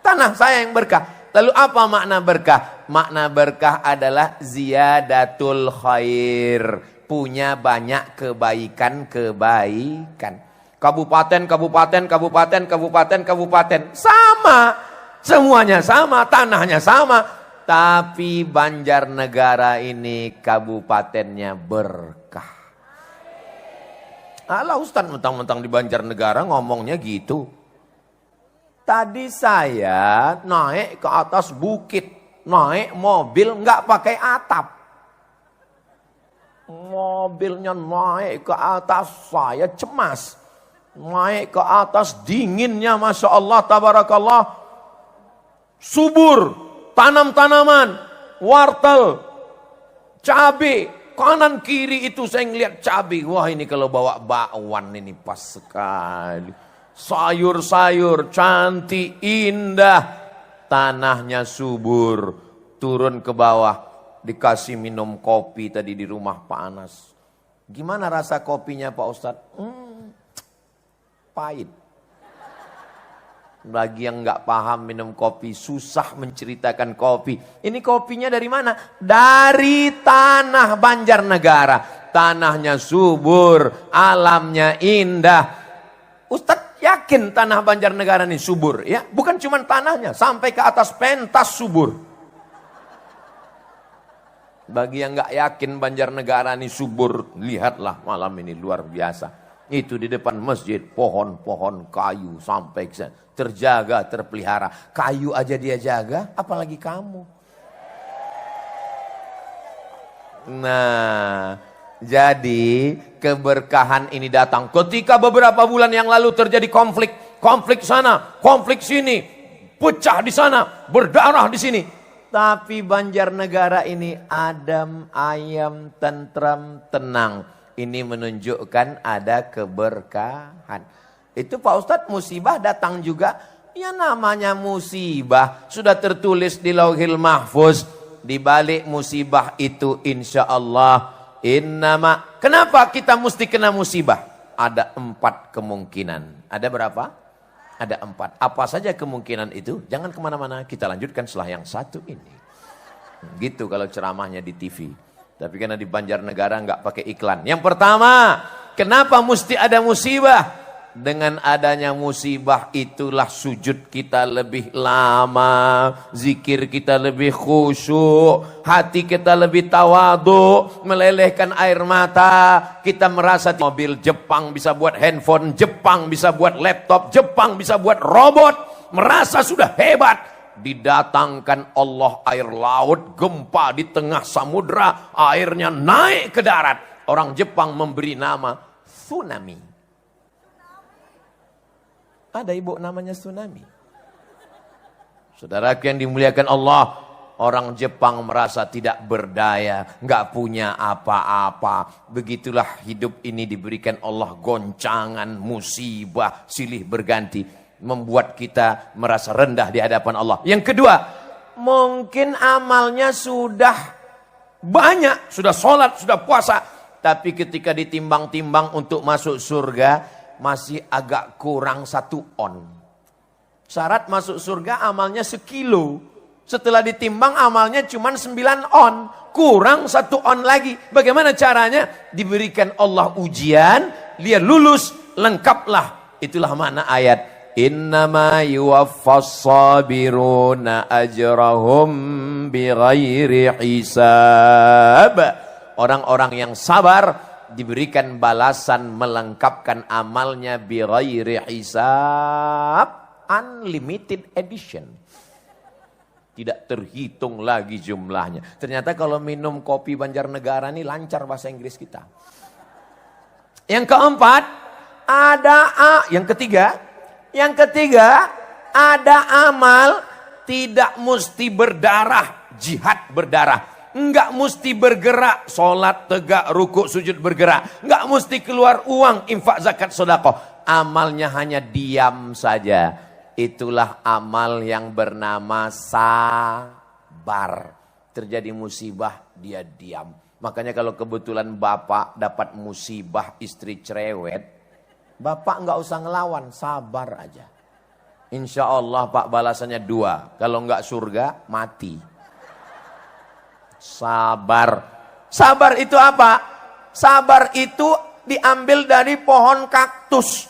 Speaker 2: Tanah saya yang berkah. Lalu apa makna berkah? Makna berkah adalah ziyadatul khair. Punya banyak kebaikan-kebaikan. Kabupaten, kabupaten, kabupaten, kabupaten, kabupaten. Sama. Semuanya sama, tanahnya sama. Tapi Banjarnegara ini kabupatennya berkah. Alah Ustaz, mentang-mentang di Banjarnegara ngomongnya gitu. Tadi saya naik ke atas bukit, naik mobil nggak pakai atap. Mobilnya naik ke atas, saya cemas. Naik ke atas dinginnya, Masya Allah, tabarakallah. Subur, tanam-tanaman, wortel, cabai, kanan kiri itu saya ngeliat cabai. Wah ini kalau bawa bakwan ini pas sekali. Sayur-sayur cantik, indah. Tanahnya subur. Turun ke bawah. Dikasih minum kopi tadi di rumah Pak Anas. Gimana rasa kopinya Pak Ustadz? Pahit. Bagi yang nggak paham minum kopi, susah menceritakan kopi. Ini kopinya dari mana? Dari tanah Banjarnegara. Tanahnya subur, alamnya indah. Ustadz yakin tanah Banjarnegara ini subur ya? Bukan cuma tanahnya, sampai ke atas pentas subur. Bagi yang nggak yakin Banjarnegara ini subur, lihatlah malam ini luar biasa. Itu di depan masjid, pohon-pohon kayu sampai ke sana. Terjaga, terpelihara. Kayu aja dia jaga, apalagi kamu. Nah, jadi keberkahan ini datang. Ketika beberapa bulan yang lalu terjadi konflik. Konflik sana, konflik sini. Pecah di sana, berdarah di sini. Tapi Banjarnegara ini adem, ayam, tentram, tenang. Ini menunjukkan ada keberkahan. Itu Pak Ustadz, musibah datang juga. Ya namanya musibah. Sudah tertulis di Lauhil Mahfuz. Di balik musibah itu insya Allah. Kenapa kita mesti kena musibah? Ada 4 kemungkinan. Ada berapa? Ada 4. Apa saja kemungkinan itu? Jangan kemana-mana. Kita lanjutkan setelah yang satu ini. Gitu kalau ceramahnya di TV. Tapi karena di Banjarnegara nggak pakai iklan. Yang pertama, kenapa mesti ada musibah? Dengan adanya musibah itulah sujud kita lebih lama, zikir kita lebih khusyuk, hati kita lebih tawadu, melelehkan air mata. Kita merasa mobil Jepang bisa buat handphone, Jepang bisa buat laptop, Jepang bisa buat robot. Merasa sudah hebat. Didatangkan Allah air laut, gempa di tengah samudra, airnya naik ke darat. Orang Jepang memberi nama tsunami. Ada ibu namanya tsunami. Saudara yang dimuliakan Allah, orang Jepang merasa tidak berdaya, nggak punya apa-apa. Begitulah hidup ini diberikan Allah goncangan, musibah, silih berganti. Membuat kita merasa rendah di hadapan Allah. Yang kedua, mungkin amalnya sudah banyak, sudah sholat, sudah puasa. Tapi ketika ditimbang-timbang untuk masuk surga, masih agak kurang 1 on. Syarat masuk surga amalnya 1 kilo. Setelah ditimbang amalnya cuma 9 on. Kurang 1 on lagi. Bagaimana caranya? Diberikan Allah ujian, dia lulus, lengkaplah. Itulah makna ayat. Innama yuwaffas sabiruna ajrahum bighairi hisab. Orang-orang yang sabar diberikan balasan melengkapkan amalnya bighairi hisab. Unlimited edition. Tidak terhitung lagi jumlahnya. Ternyata kalau minum kopi Banjarnegara ini lancar bahasa Inggris kita. Yang keempat, Yang ketiga, ada amal tidak mesti berdarah, jihad berdarah. Enggak mesti bergerak, sholat, tegak, rukuk, sujud bergerak. Enggak mesti keluar uang, infak, zakat, sedekah. Amalnya hanya diam saja. Itulah amal yang bernama sabar. Terjadi musibah, dia diam. Makanya kalau kebetulan bapak dapat musibah istri cerewet, bapak nggak usah ngelawan, sabar aja. Insya Allah Pak balasannya 2. Kalau nggak surga, mati. Sabar. Sabar itu apa? Sabar itu diambil dari pohon kaktus.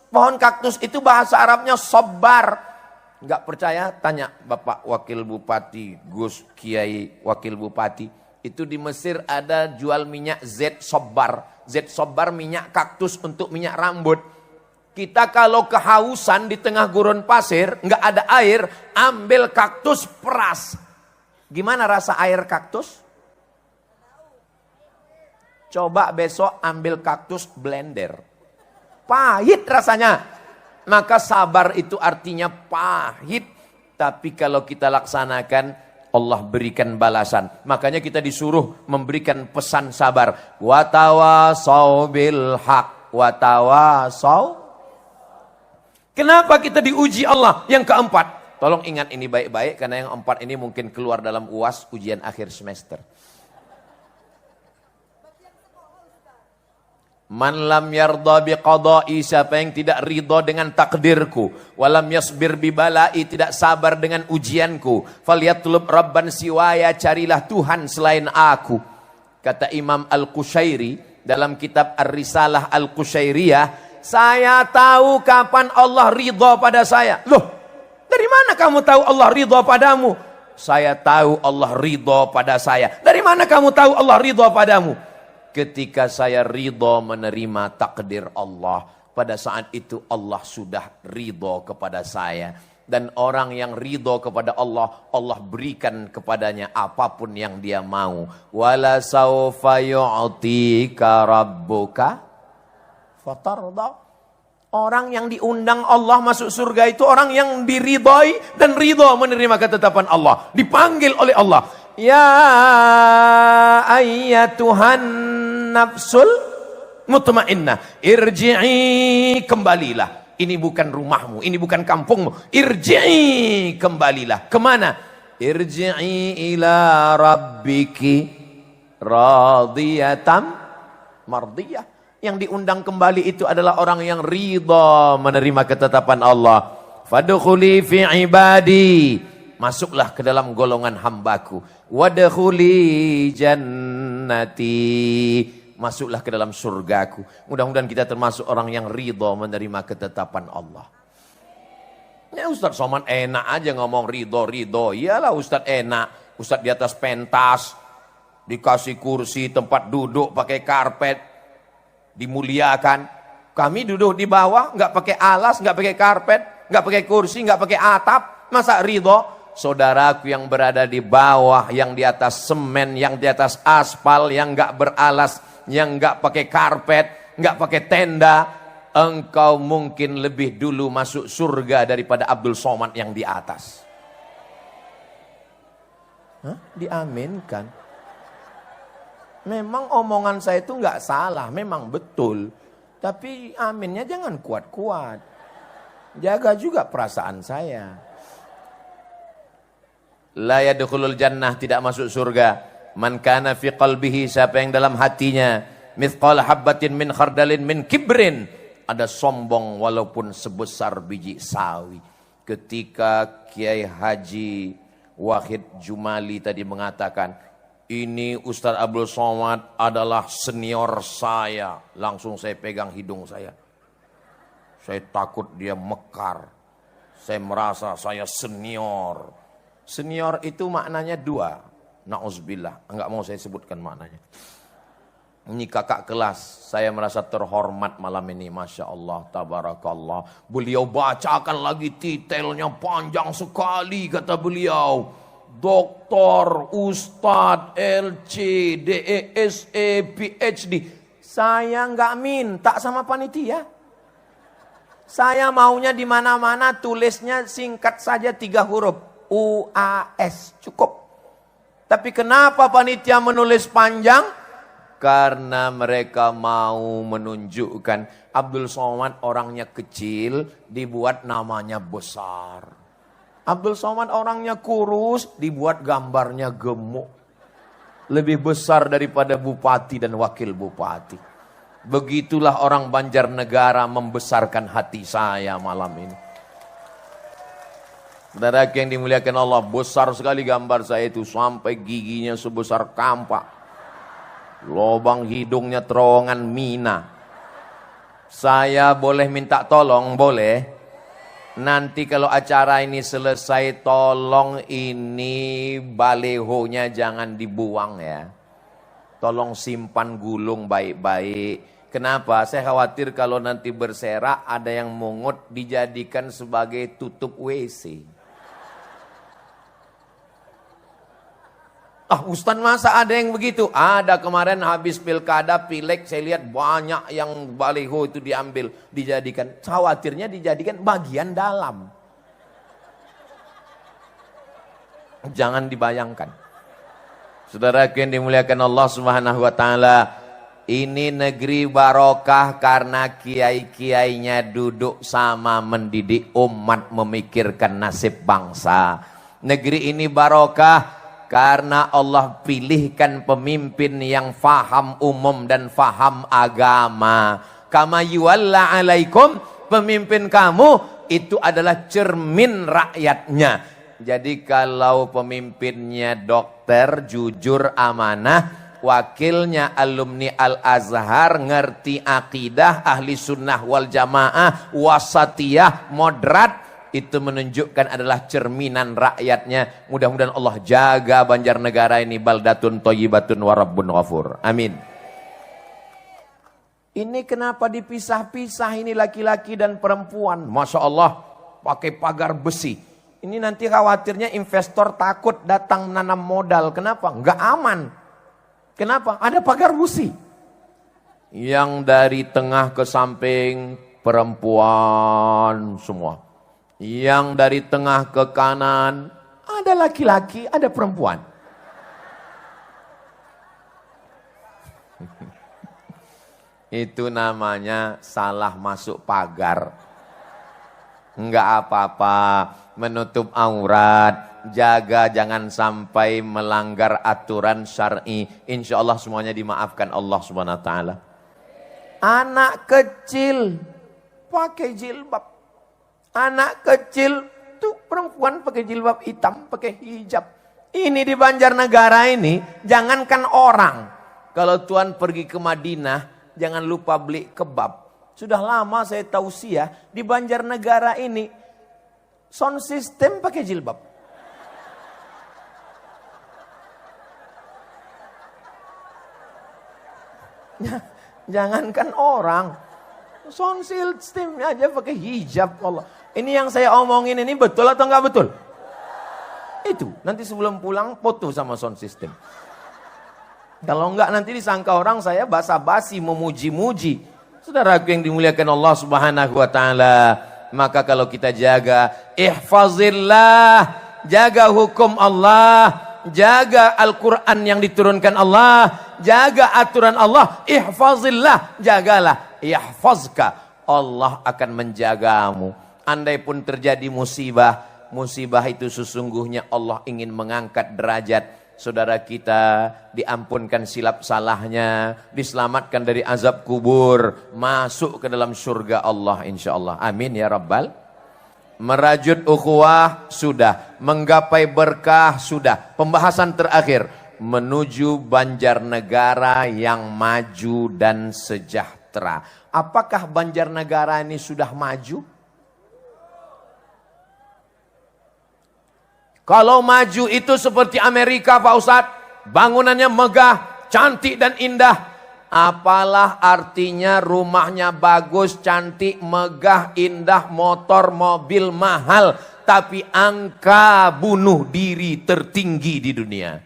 Speaker 2: Pohon kaktus itu bahasa Arabnya sobar. Nggak percaya? Tanya Bapak Wakil Bupati, Gus Kiai Wakil Bupati. Itu di Mesir ada jual minyak Z sobar. Z sobar minyak kaktus untuk minyak rambut. Kita kalau kehausan di tengah gurun pasir, nggak ada air, ambil kaktus peras. Gimana rasa air kaktus? Coba besok ambil kaktus blender. Pahit rasanya. Maka sabar itu artinya pahit. Tapi kalau kita laksanakan, Allah berikan balasan. Makanya kita disuruh memberikan pesan sabar. Watawasau bil haq. Watawasau. Kenapa kita diuji Allah? Yang keempat. Tolong ingat ini baik-baik. Karena yang 4 ini mungkin keluar dalam UAS ujian akhir semester. Man lam yarda biqada'i, siapa yang tidak ridha dengan takdirku, walam yasbir bibalai, tidak sabar dengan ujianku, falyatlub rabban siwaya, carilah Tuhan selain aku. Kata Imam Al-Qushairi dalam kitab Ar-Risalah Al-Qushairiyah, saya tahu kapan Allah ridha pada saya. Loh, dari mana kamu tahu Allah ridha padamu? Saya tahu Allah ridha pada saya. Dari mana kamu tahu Allah ridha padamu? Ketika saya ridho menerima takdir Allah, pada saat itu Allah sudah ridho kepada saya. Dan orang yang ridho kepada Allah, Allah berikan kepadanya apapun yang dia mau. Wala saufa yu'tika rabbuka fatarda. Orang yang diundang Allah masuk surga itu orang yang diridhoi dan ridho menerima ketetapan Allah. Dipanggil oleh Allah. Ya ayyatuhan nafsul mutmainnah, irji'i, kembalilah. Ini bukan rumahmu, ini bukan kampungmu. Irji'i, kembalilah. Kemana? Irji'i ila rabbiki radhiyatam mardiyah. Yang diundang kembali itu adalah orang yang ridha menerima ketetapan Allah. Fadkhuli fi ibadi, masuklah ke dalam golongan hambaku. Wadkhuli jannati, masuklah ke dalam surgaku. Mudah-mudahan kita termasuk orang yang ridha menerima ketetapan Allah. Ya Ustaz Somad enak aja ngomong ridho. Iyalah Ustaz enak. Ustaz di atas pentas, dikasih kursi, tempat duduk pakai karpet, dimuliakan. Kami duduk di bawah, nggak pakai alas, nggak pakai karpet, nggak pakai kursi, nggak pakai atap. Masa ridho? Saudaraku yang berada di bawah, yang di atas semen, yang di atas aspal, yang nggak beralas, yang nggak pakai karpet, nggak pakai tenda, engkau mungkin lebih dulu masuk surga daripada Abdul Somad yang di atas. Hah? Diaminkan. Memang omongan saya itu nggak salah, memang betul. Tapi aminnya jangan kuat-kuat. Jaga juga perasaan saya. La yadkhulul jannah, tidak masuk surga. Man kana fi qalbihi, siapa yang dalam hatinya mithqal habbatin min khardalin min kibrin, ada sombong walaupun sebesar biji sawi. Ketika Kiai Haji Wahid Jumali tadi mengatakan, ini Ustaz Abdul Somad adalah senior saya, langsung saya pegang hidung saya. Saya takut dia mekar. Saya merasa saya senior. Senior itu maknanya dua. Na'udzubillah, enggak mau saya sebutkan maknanya. Ini kakak kelas, saya merasa terhormat malam ini. Masya Allah, tabarakallah. Beliau bacakan lagi titelnya panjang sekali, kata beliau. Doktor, Ustadz, LC, DESE, PhD. Saya enggak minta sama panitia. Saya maunya di mana-mana tulisnya singkat saja 3 huruf. UAS, cukup. Tapi kenapa panitia menulis panjang? Karena mereka mau menunjukkan Abdul Somad orangnya kecil, dibuat namanya besar. Abdul Somad orangnya kurus, dibuat gambarnya gemuk. Lebih besar daripada bupati dan wakil bupati. Begitulah orang Banjarnegara membesarkan hati saya malam ini. Saudara yang dimuliakan Allah, besar sekali gambar saya itu, sampai giginya sebesar kampak. Lobang hidungnya terowongan mina. Saya boleh minta tolong? Boleh. Nanti kalau acara ini selesai, tolong ini balehonya jangan dibuang ya. Tolong simpan gulung baik-baik. Kenapa? Saya khawatir kalau nanti berserak ada yang mungut dijadikan sebagai tutup WC. Ah Ustaz, masa ada yang begitu? Ada, kemarin habis pilkada, pileg, saya lihat banyak yang baliho itu diambil, dijadikan. Khawatirnya dijadikan bagian dalam. Jangan dibayangkan. Saudara yang dimuliakan Allah Subhanahu wa taala, ini negeri barokah karena kiai-kiainya duduk sama mendidik umat memikirkan nasib bangsa. Negeri ini barokah Karena Allah pilihkan pemimpin yang faham umum dan faham agama. Kama yuwalla alaikum, pemimpin kamu itu adalah cermin rakyatnya. Jadi kalau pemimpinnya dokter, jujur, amanah, wakilnya alumni Al-Azhar, ngerti akidah, ahli sunnah wal jamaah, wasatiyah, moderat, itu menunjukkan adalah cerminan rakyatnya. Mudah-mudahan Allah jaga Banjarnegara ini baldatun thayyibatun wa rabbun ghafur. Amin. Ini kenapa dipisah-pisah ini laki-laki dan perempuan? Masya Allah, pakai pagar besi. Ini nanti khawatirnya investor takut datang menanam modal. Kenapa? Enggak aman. Kenapa? Ada pagar besi. Yang dari tengah ke samping perempuan semua. Yang dari tengah ke kanan ada laki-laki, ada perempuan. Itu namanya salah masuk pagar. Enggak apa-apa, menutup aurat, jaga jangan sampai melanggar aturan syar'i. Insya Allah semuanya dimaafkan Allah Subhanahu wa taala. Anak kecil pakai jilbab. Anak kecil tuh perempuan pakai jilbab hitam, pakai hijab. Ini di Banjarnegara ini, jangankan orang. Kalau Tuhan pergi ke Madinah, jangan lupa beli kebab. Sudah lama saya tausiah, di Banjarnegara ini, sound system pakai jilbab. Jangankan orang, sound system aja pakai hijab. Allah. Ini yang saya omongin ini betul atau enggak betul? Itu, nanti sebelum pulang foto sama sound system. Kalau enggak nanti disangka orang saya basa-basi memuji-muji. Saudaraku yang dimuliakan Allah Subhanahu wa taala, maka kalau kita jaga ihfazillah, jaga hukum Allah, jaga Al-Qur'an yang diturunkan Allah, jaga aturan Allah, ihfazillah, jagalah, yahfazka, Allah akan menjagamu. Andai pun terjadi musibah, musibah itu sesungguhnya Allah ingin mengangkat derajat saudara kita, diampunkan silap salahnya, diselamatkan dari azab kubur, masuk ke dalam surga Allah insyaallah. Amin ya rabbal. Merajut ukhuwah sudah, menggapai berkah sudah. Pembahasan terakhir, menuju Banjarnegara yang maju dan sejahtera. Apakah Banjarnegara ini sudah maju? Kalau maju itu seperti Amerika Pak Ustadz, bangunannya megah, cantik dan indah. Apalah artinya rumahnya bagus, cantik, megah, indah, motor, mobil mahal, tapi angka bunuh diri tertinggi di dunia.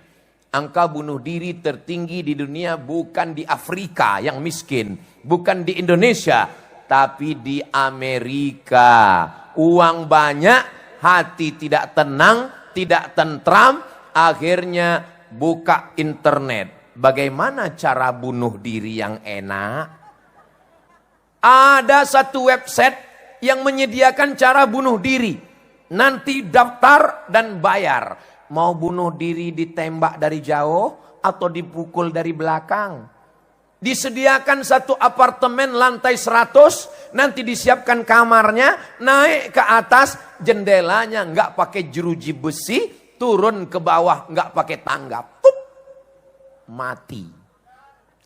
Speaker 2: Angka bunuh diri tertinggi di dunia bukan di Afrika yang miskin, bukan di Indonesia, tapi di Amerika. Uang banyak, hati tidak tenang, tidak tentram, akhirnya buka internet. Bagaimana cara bunuh diri yang enak? Ada satu website yang menyediakan cara bunuh diri. Nanti daftar dan bayar. Mau bunuh diri ditembak dari jauh atau dipukul dari belakang. Disediakan satu apartemen lantai 100, nanti disiapkan kamarnya, naik ke atas, jendelanya nggak pakai jeruji besi, turun ke bawah nggak pakai tangga, pup, mati.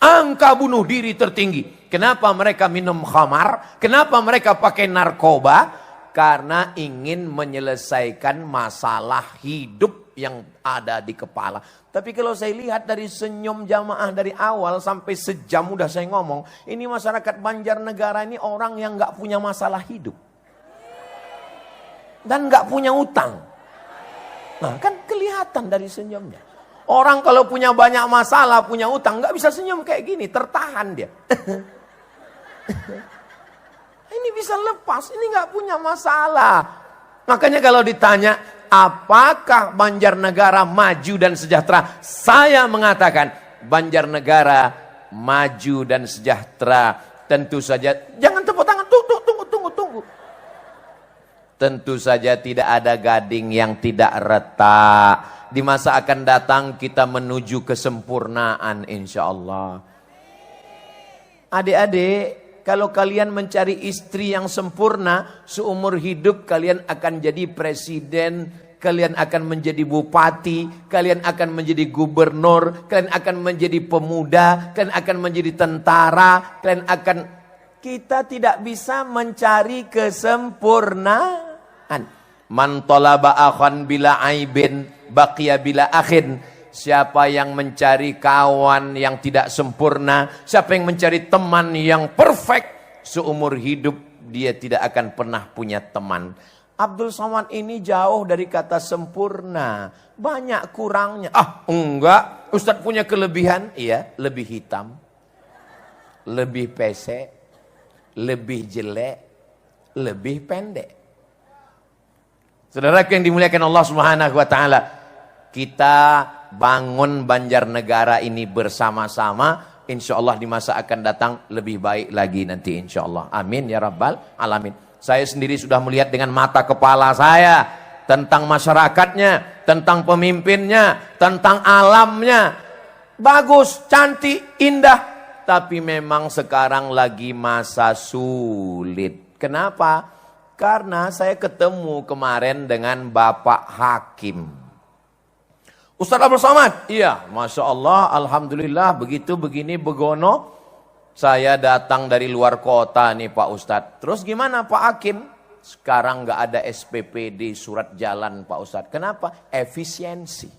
Speaker 2: Angka bunuh diri tertinggi. Kenapa mereka minum khamar? Kenapa mereka pakai narkoba? Karena ingin menyelesaikan masalah hidup yang ada di kepala. Tapi kalau saya lihat dari senyum jamaah dari awal sampai sejam udah saya ngomong, ini masyarakat Banjarnegara ini orang yang nggak punya masalah hidup dan nggak punya utang. Nah kan kelihatan dari senyumnya. Orang kalau punya banyak masalah, punya utang, nggak bisa senyum kayak gini, tertahan dia. Ini bisa lepas, ini nggak punya masalah. Makanya kalau ditanya, apakah Banjarnegara maju dan sejahtera? Saya mengatakan, Banjarnegara maju dan sejahtera. Tentu saja, jangan tepuk tangan, tunggu. Tentu saja tidak ada gading yang tidak retak. di masa akan datang kita menuju kesempurnaan insya Allah. Adik-adik, kalau kalian mencari istri yang sempurna, seumur hidup kalian akan jadi presiden, kalian akan menjadi bupati, kalian akan menjadi gubernur, kalian akan menjadi pemuda, kalian akan menjadi tentara, kalian akan... Kita tidak bisa mencari kesempurnaan. Man talaba akhan bila aibin baqiya bila akhin. Siapa yang mencari kawan yang tidak sempurna, siapa yang mencari teman yang perfect, seumur hidup dia tidak akan pernah punya teman. Abdul Somad ini jauh dari kata sempurna, banyak kurangnya. Ah, enggak, Ustadz punya kelebihan, iya, lebih hitam, lebih pesek, lebih jelek, lebih pendek. Saudara yang dimuliakan Allah Subhanahu wa taala, kita bangun Banjarnegara ini bersama-sama, insya Allah di masa akan datang lebih baik lagi nanti insya Allah. Amin ya rabbal alamin. Saya sendiri sudah melihat dengan mata kepala saya tentang masyarakatnya, tentang pemimpinnya, tentang alamnya. Bagus, cantik, indah. Tapi memang sekarang lagi masa sulit. Kenapa? Karena saya ketemu kemarin dengan Bapak Hakim. Ustadz Abdul Somad, iya, Masya Allah, Alhamdulillah, begitu, begini, begono. Saya datang dari luar kota nih Pak Ustadz. Terus gimana Pak Hakim? Sekarang nggak ada SPPD, surat jalan Pak Ustadz. Kenapa? Efisiensi.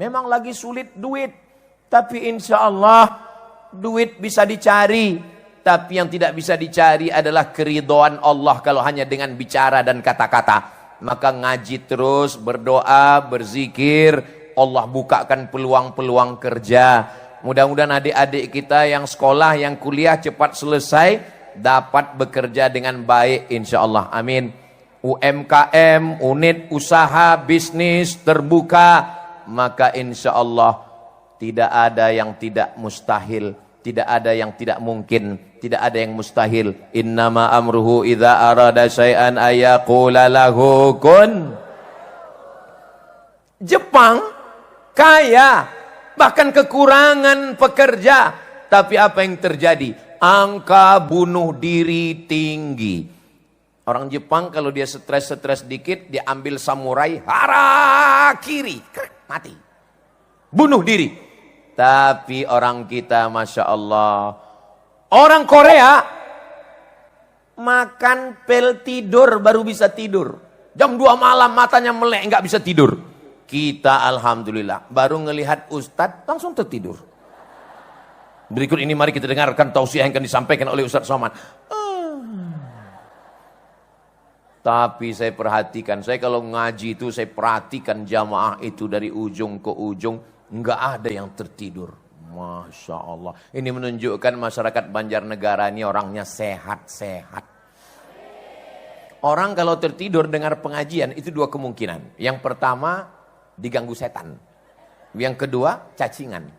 Speaker 2: Memang lagi sulit duit. Tapi insya Allah duit bisa dicari. Tapi yang tidak bisa dicari adalah keridhaan Allah kalau hanya dengan bicara dan kata-kata. Maka ngaji terus, berdoa, berzikir, Allah bukakan peluang-peluang kerja. Mudah-mudahan adik-adik kita yang sekolah, yang kuliah cepat selesai, dapat bekerja dengan baik insya Allah. Amin. UMKM, unit usaha, bisnis terbuka, maka insya Allah tidak ada yang tidak mustahil, tidak ada yang tidak mungkin, tidak ada yang mustahil. Innama amruhu idza arada syai'an ayaqula lahu kun. Jepang kaya, bahkan kekurangan pekerja, tapi apa yang terjadi? Angka bunuh diri tinggi. Orang Jepang kalau dia stres dikit, dia ambil samurai, harakiri, mati, bunuh diri. Tapi orang kita, Masya Allah, orang Korea makan pil tidur baru bisa tidur. Jam 2 malam matanya melek, nggak bisa tidur. Kita Alhamdulillah baru ngelihat Ustadz langsung tertidur. Berikut ini mari kita dengarkan tausiah yang akan disampaikan oleh Ustadz Somad. Tapi saya perhatikan, saya kalau ngaji itu saya perhatikan jamaah itu dari ujung ke ujung. Enggak ada yang tertidur. Masya Allah. Ini menunjukkan masyarakat Banjarnegara ini orangnya sehat-sehat. Orang kalau tertidur dengar pengajian itu dua kemungkinan. Yang pertama diganggu setan. Yang kedua cacingan.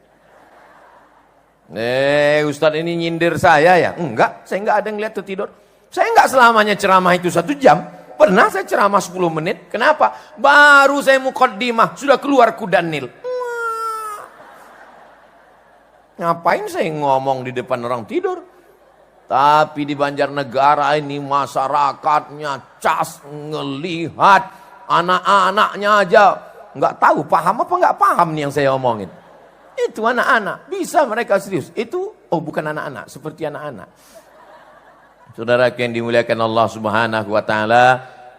Speaker 2: Ustadz ini nyindir saya ya? Enggak, saya enggak ada yang lihat tertidur. Saya enggak selamanya ceramah itu 1 jam. Pernah saya ceramah 10 menit. Kenapa? Baru saya muqaddimah sudah keluar kudanil. Ngapain saya ngomong di depan orang tidur? Tapi di Banjarnegara ini masyarakatnya cas ngelihat, anak-anaknya aja nggak tahu paham apa nggak paham nih yang saya omongin. Itu anak-anak bisa mereka serius. Itu bukan anak-anak, seperti anak-anak. Saudara yang dimuliakan Allah Subhanahu wa taala,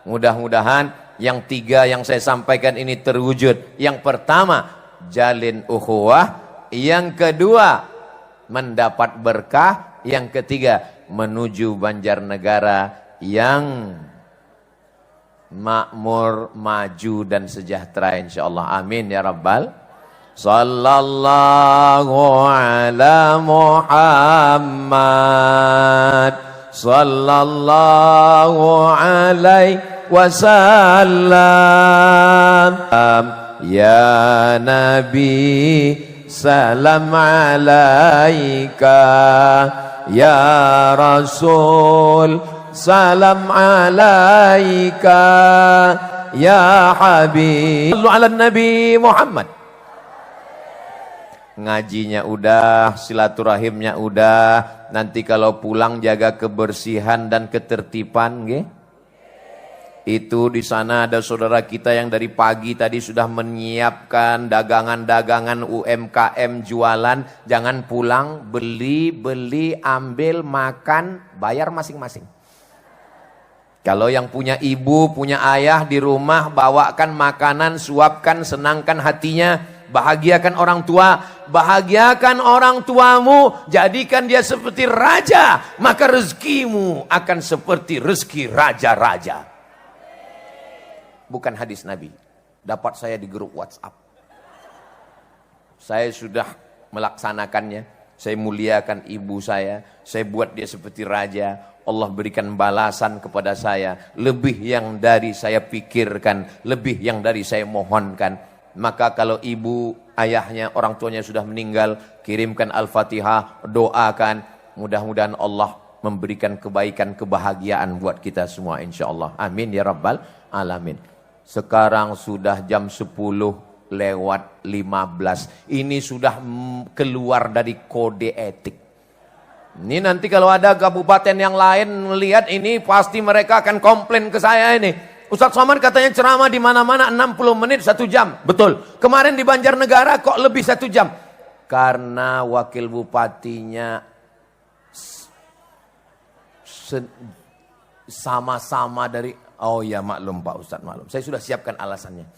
Speaker 2: mudah-mudahan yang 3 yang saya sampaikan ini terwujud. Yang pertama, jalin ukhuwah. Yang kedua, mendapat berkah. Yang ketiga, menuju Banjarnegara yang makmur, maju dan sejahtera insyaallah. Amin ya rabbal. Sallallahu ala Muhammad sallallahu alaihi wasallam. Ya Nabi salam alaika, ya Rasul salam alaika ya habib. Sallu ala Nabi Muhammad. Ngajinya udah, silaturahimnya udah. Nanti kalau pulang jaga kebersihan dan ketertiban, nggih. Itu di sana ada saudara kita yang dari pagi tadi sudah menyiapkan dagangan-dagangan UMKM jualan. Jangan pulang, beli, ambil, makan, bayar masing-masing. Kalau yang punya ibu, punya ayah di rumah, bawakan makanan, suapkan, senangkan hatinya. Bahagiakan orang tua, bahagiakan orang tuamu, jadikan dia seperti raja, maka rezekimu akan seperti rezeki raja-raja. Bukan hadis Nabi, dapat saya di grup WhatsApp. Saya sudah melaksanakannya, saya muliakan ibu saya buat dia seperti raja. Allah berikan balasan kepada saya, lebih yang dari saya pikirkan, lebih yang dari saya mohonkan. Maka kalau ibu, ayahnya, orang tuanya sudah meninggal, kirimkan Al-Fatihah, doakan. Mudah-mudahan Allah memberikan kebaikan, kebahagiaan buat kita semua insyaAllah. Amin ya Rabbal Alamin. Sekarang sudah jam 10 lewat 15. Ini sudah keluar dari kode etik. Ini nanti kalau ada kabupaten yang lain melihat ini, pasti mereka akan komplain ke saya ini. Ustadz Somad katanya ceramah di mana-mana 60 menit 1 jam. Betul. Kemarin di Banjarnegara kok lebih 1 jam? Karena wakil bupatinya sama-sama dari... Oh ya maklum Pak Ustadz, maklum. Saya sudah siapkan alasannya.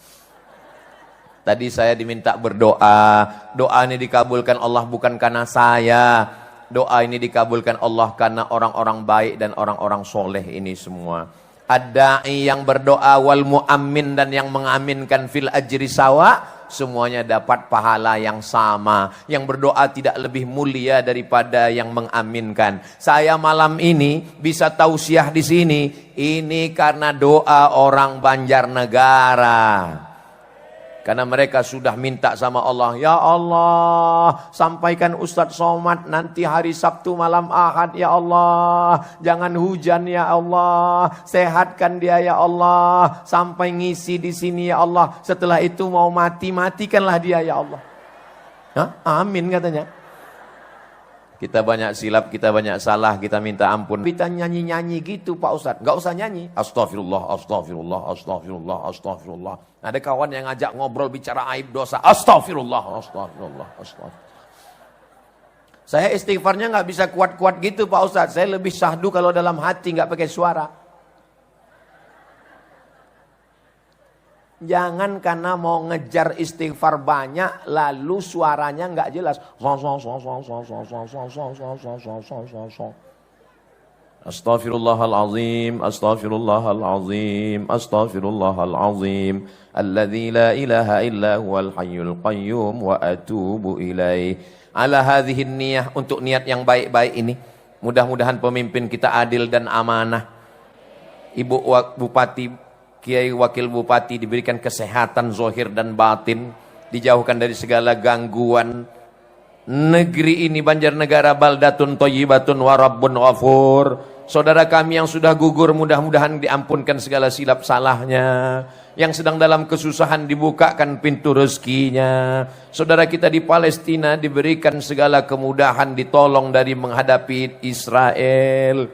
Speaker 2: Tadi saya diminta berdoa. Doa ini dikabulkan Allah bukan karena saya. Doa ini dikabulkan Allah karena orang-orang baik dan orang-orang soleh ini semua. Ad-da'i yang berdoa wal mu'ammin dan yang mengaminkan fil ajri sawa, semuanya dapat pahala yang sama. Yang berdoa tidak lebih mulia daripada yang mengaminkan. Saya malam ini bisa tausiah di sini, ini karena doa orang Banjarnegara. Karena mereka sudah minta sama Allah, ya Allah, sampaikan Ustadz Somad nanti hari Sabtu malam Ahad ya Allah. Jangan hujan ya Allah, sehatkan dia ya Allah, sampai ngisi di sini ya Allah. Setelah itu mau mati, matikanlah dia ya Allah. Hah? Amin katanya. Kita banyak silap, kita banyak salah, kita minta ampun. Kita nyanyi-nyanyi gitu Pak Ustadz, nggak usah nyanyi. Astagfirullah, astagfirullah, astagfirullah, astagfirullah. Ada kawan yang ngajak ngobrol bicara aib dosa. Astagfirullah, astagfirullah, astagfirullah. Saya istighfarnya nggak bisa kuat-kuat gitu Pak Ustadz. Saya lebih syahdu kalau dalam hati, nggak pakai suara. Jangan karena mau ngejar istighfar banyak lalu suaranya nggak jelas. Astaghfirullahalazim, astaghfirullahalazim, astaghfirullahalazim. Alladzi la ilaha illa huwal hayyul qayyum wa atubu ilaih. Ala hadhihi niyah, untuk niat yang baik-baik ini. Mudah-mudahan pemimpin kita adil dan amanah. Ibu Bupati, Kiai Wakil Bupati diberikan kesehatan zahir dan batin, dijauhkan dari segala gangguan. Negeri ini Banjarnegara baldatun thayyibatun wa rabbun ghafur. Saudara kami yang sudah gugur mudah-mudahan diampunkan segala silap salahnya. Yang sedang dalam kesusahan dibukakan pintu rezekinya. Saudara kita di Palestina diberikan segala kemudahan, ditolong dari menghadapi Israel.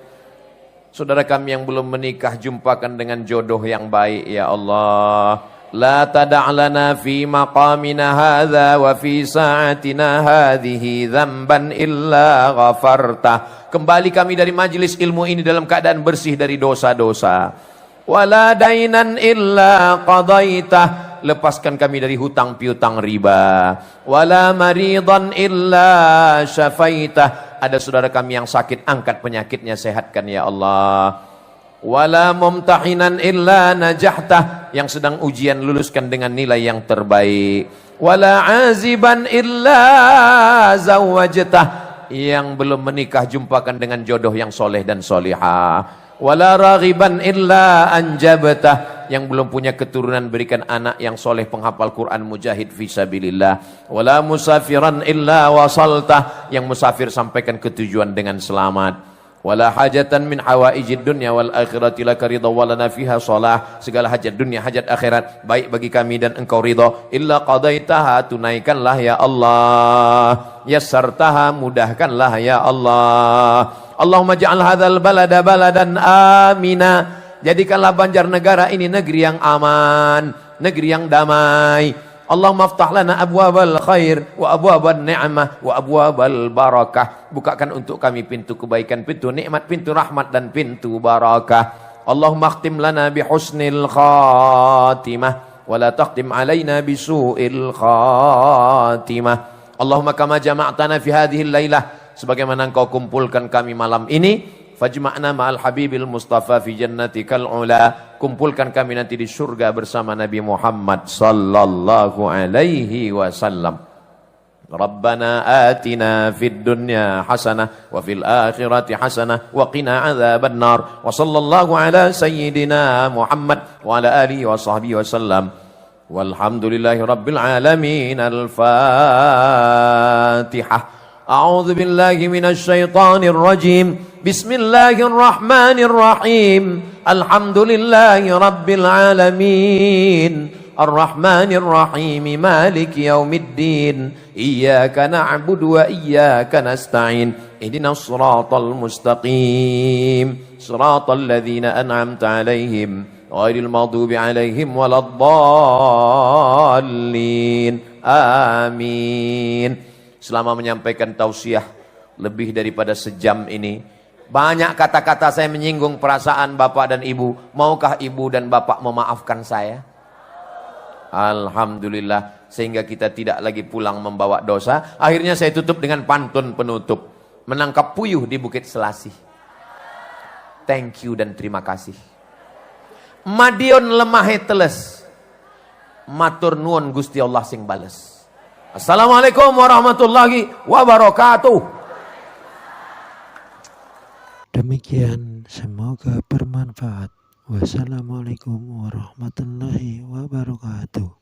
Speaker 2: Saudara kami yang belum menikah, jumpakan dengan jodoh yang baik ya Allah. La tada'lana fi maqamina hadha wa fi sa'atina hadhihi dzamban illa ghafartah. Kembali kami dari majelis ilmu ini dalam keadaan bersih dari dosa-dosa. Wala dainan illa qadaitah. Lepaskan kami dari hutang piutang riba. Wala maridan illa syafaitah. Ada saudara kami yang sakit, angkat penyakitnya, sehatkan ya Allah. Wala mumtahinan illa najahtah. Yang sedang ujian, luluskan dengan nilai yang terbaik. Wala aziban illa zawajtah. Yang belum menikah, jumpakan dengan jodoh yang soleh dan solihah. Wala raghiban illa anjabtah. Yang belum punya keturunan, berikan anak yang soleh, penghafal Quran, mujahid fisabilillah. Wala musafiran illa wasaltah. Yang musafir, sampaikan ke tujuan dengan selamat. Wala hajatan min hawaijid dunya wal akhirati laka ridha walana fiha shalah. Segala hajat dunia, hajat akhirat baik bagi kami dan engkau ridha. Illa qadaitaha, tunaikanlah ya Allah. Yassartaha, mudahkanlah ya Allah. Allahumma ja'al hadzal balada baladan amina. Jadikanlah Banjarnegara ini negeri yang aman, negeri yang damai. Allahumma aftah lana abwabal khair wa abwabal ni'mah wa abwabal barakah. Bukakan untuk kami pintu kebaikan, pintu nikmat, pintu rahmat dan pintu barakah. Allahumma akhtim lana bi husnil khatimah wa la taqtim alaina bi su'il khatimah. Allahumma kama jama'tana fi hadhihi lailah, sebagaimana engkau kumpulkan kami malam ini, fajma'na ma'al habibil mustafa fi jannatikal ula. Kumpulkan kami nanti di surga bersama Nabi Muhammad sallallahu alaihi wasallam. Rabbana atina fid dunya hasanah wa fil akhirati hasanah wa qina adzaban nar. Wa sallallahu ala sayyidina Muhammad wa ala alihi wa sahbihi wasallam. Walhamdulillahi rabbil alamin. Al-Fatihah. أعوذ بالله من الشيطان الرجيم بسم الله الرحمن الرحيم الحمد لله رب العالمين الرحمن الرحيم مالك يوم الدين إياك نعبد وإياك نستعين اهدنا الصراط المستقيم صراط الذين أنعمت عليهم غير المغضوب عليهم ولا الضالين آمين. Selama menyampaikan tausiah lebih daripada sejam ini, banyak kata-kata saya menyinggung perasaan bapak dan ibu. Maukah ibu dan bapak memaafkan saya? Alhamdulillah, sehingga kita tidak lagi pulang membawa dosa. Akhirnya saya tutup dengan pantun penutup. Menangkap puyuh di Bukit Selasih. Thank you dan terima kasih. Madiun lemahe teles, matur nuwun Gusti Allah sing bales. Assalamualaikum warahmatullahi wabarakatuh.
Speaker 1: Demikian, semoga bermanfaat. Wassalamualaikum warahmatullahi wabarakatuh.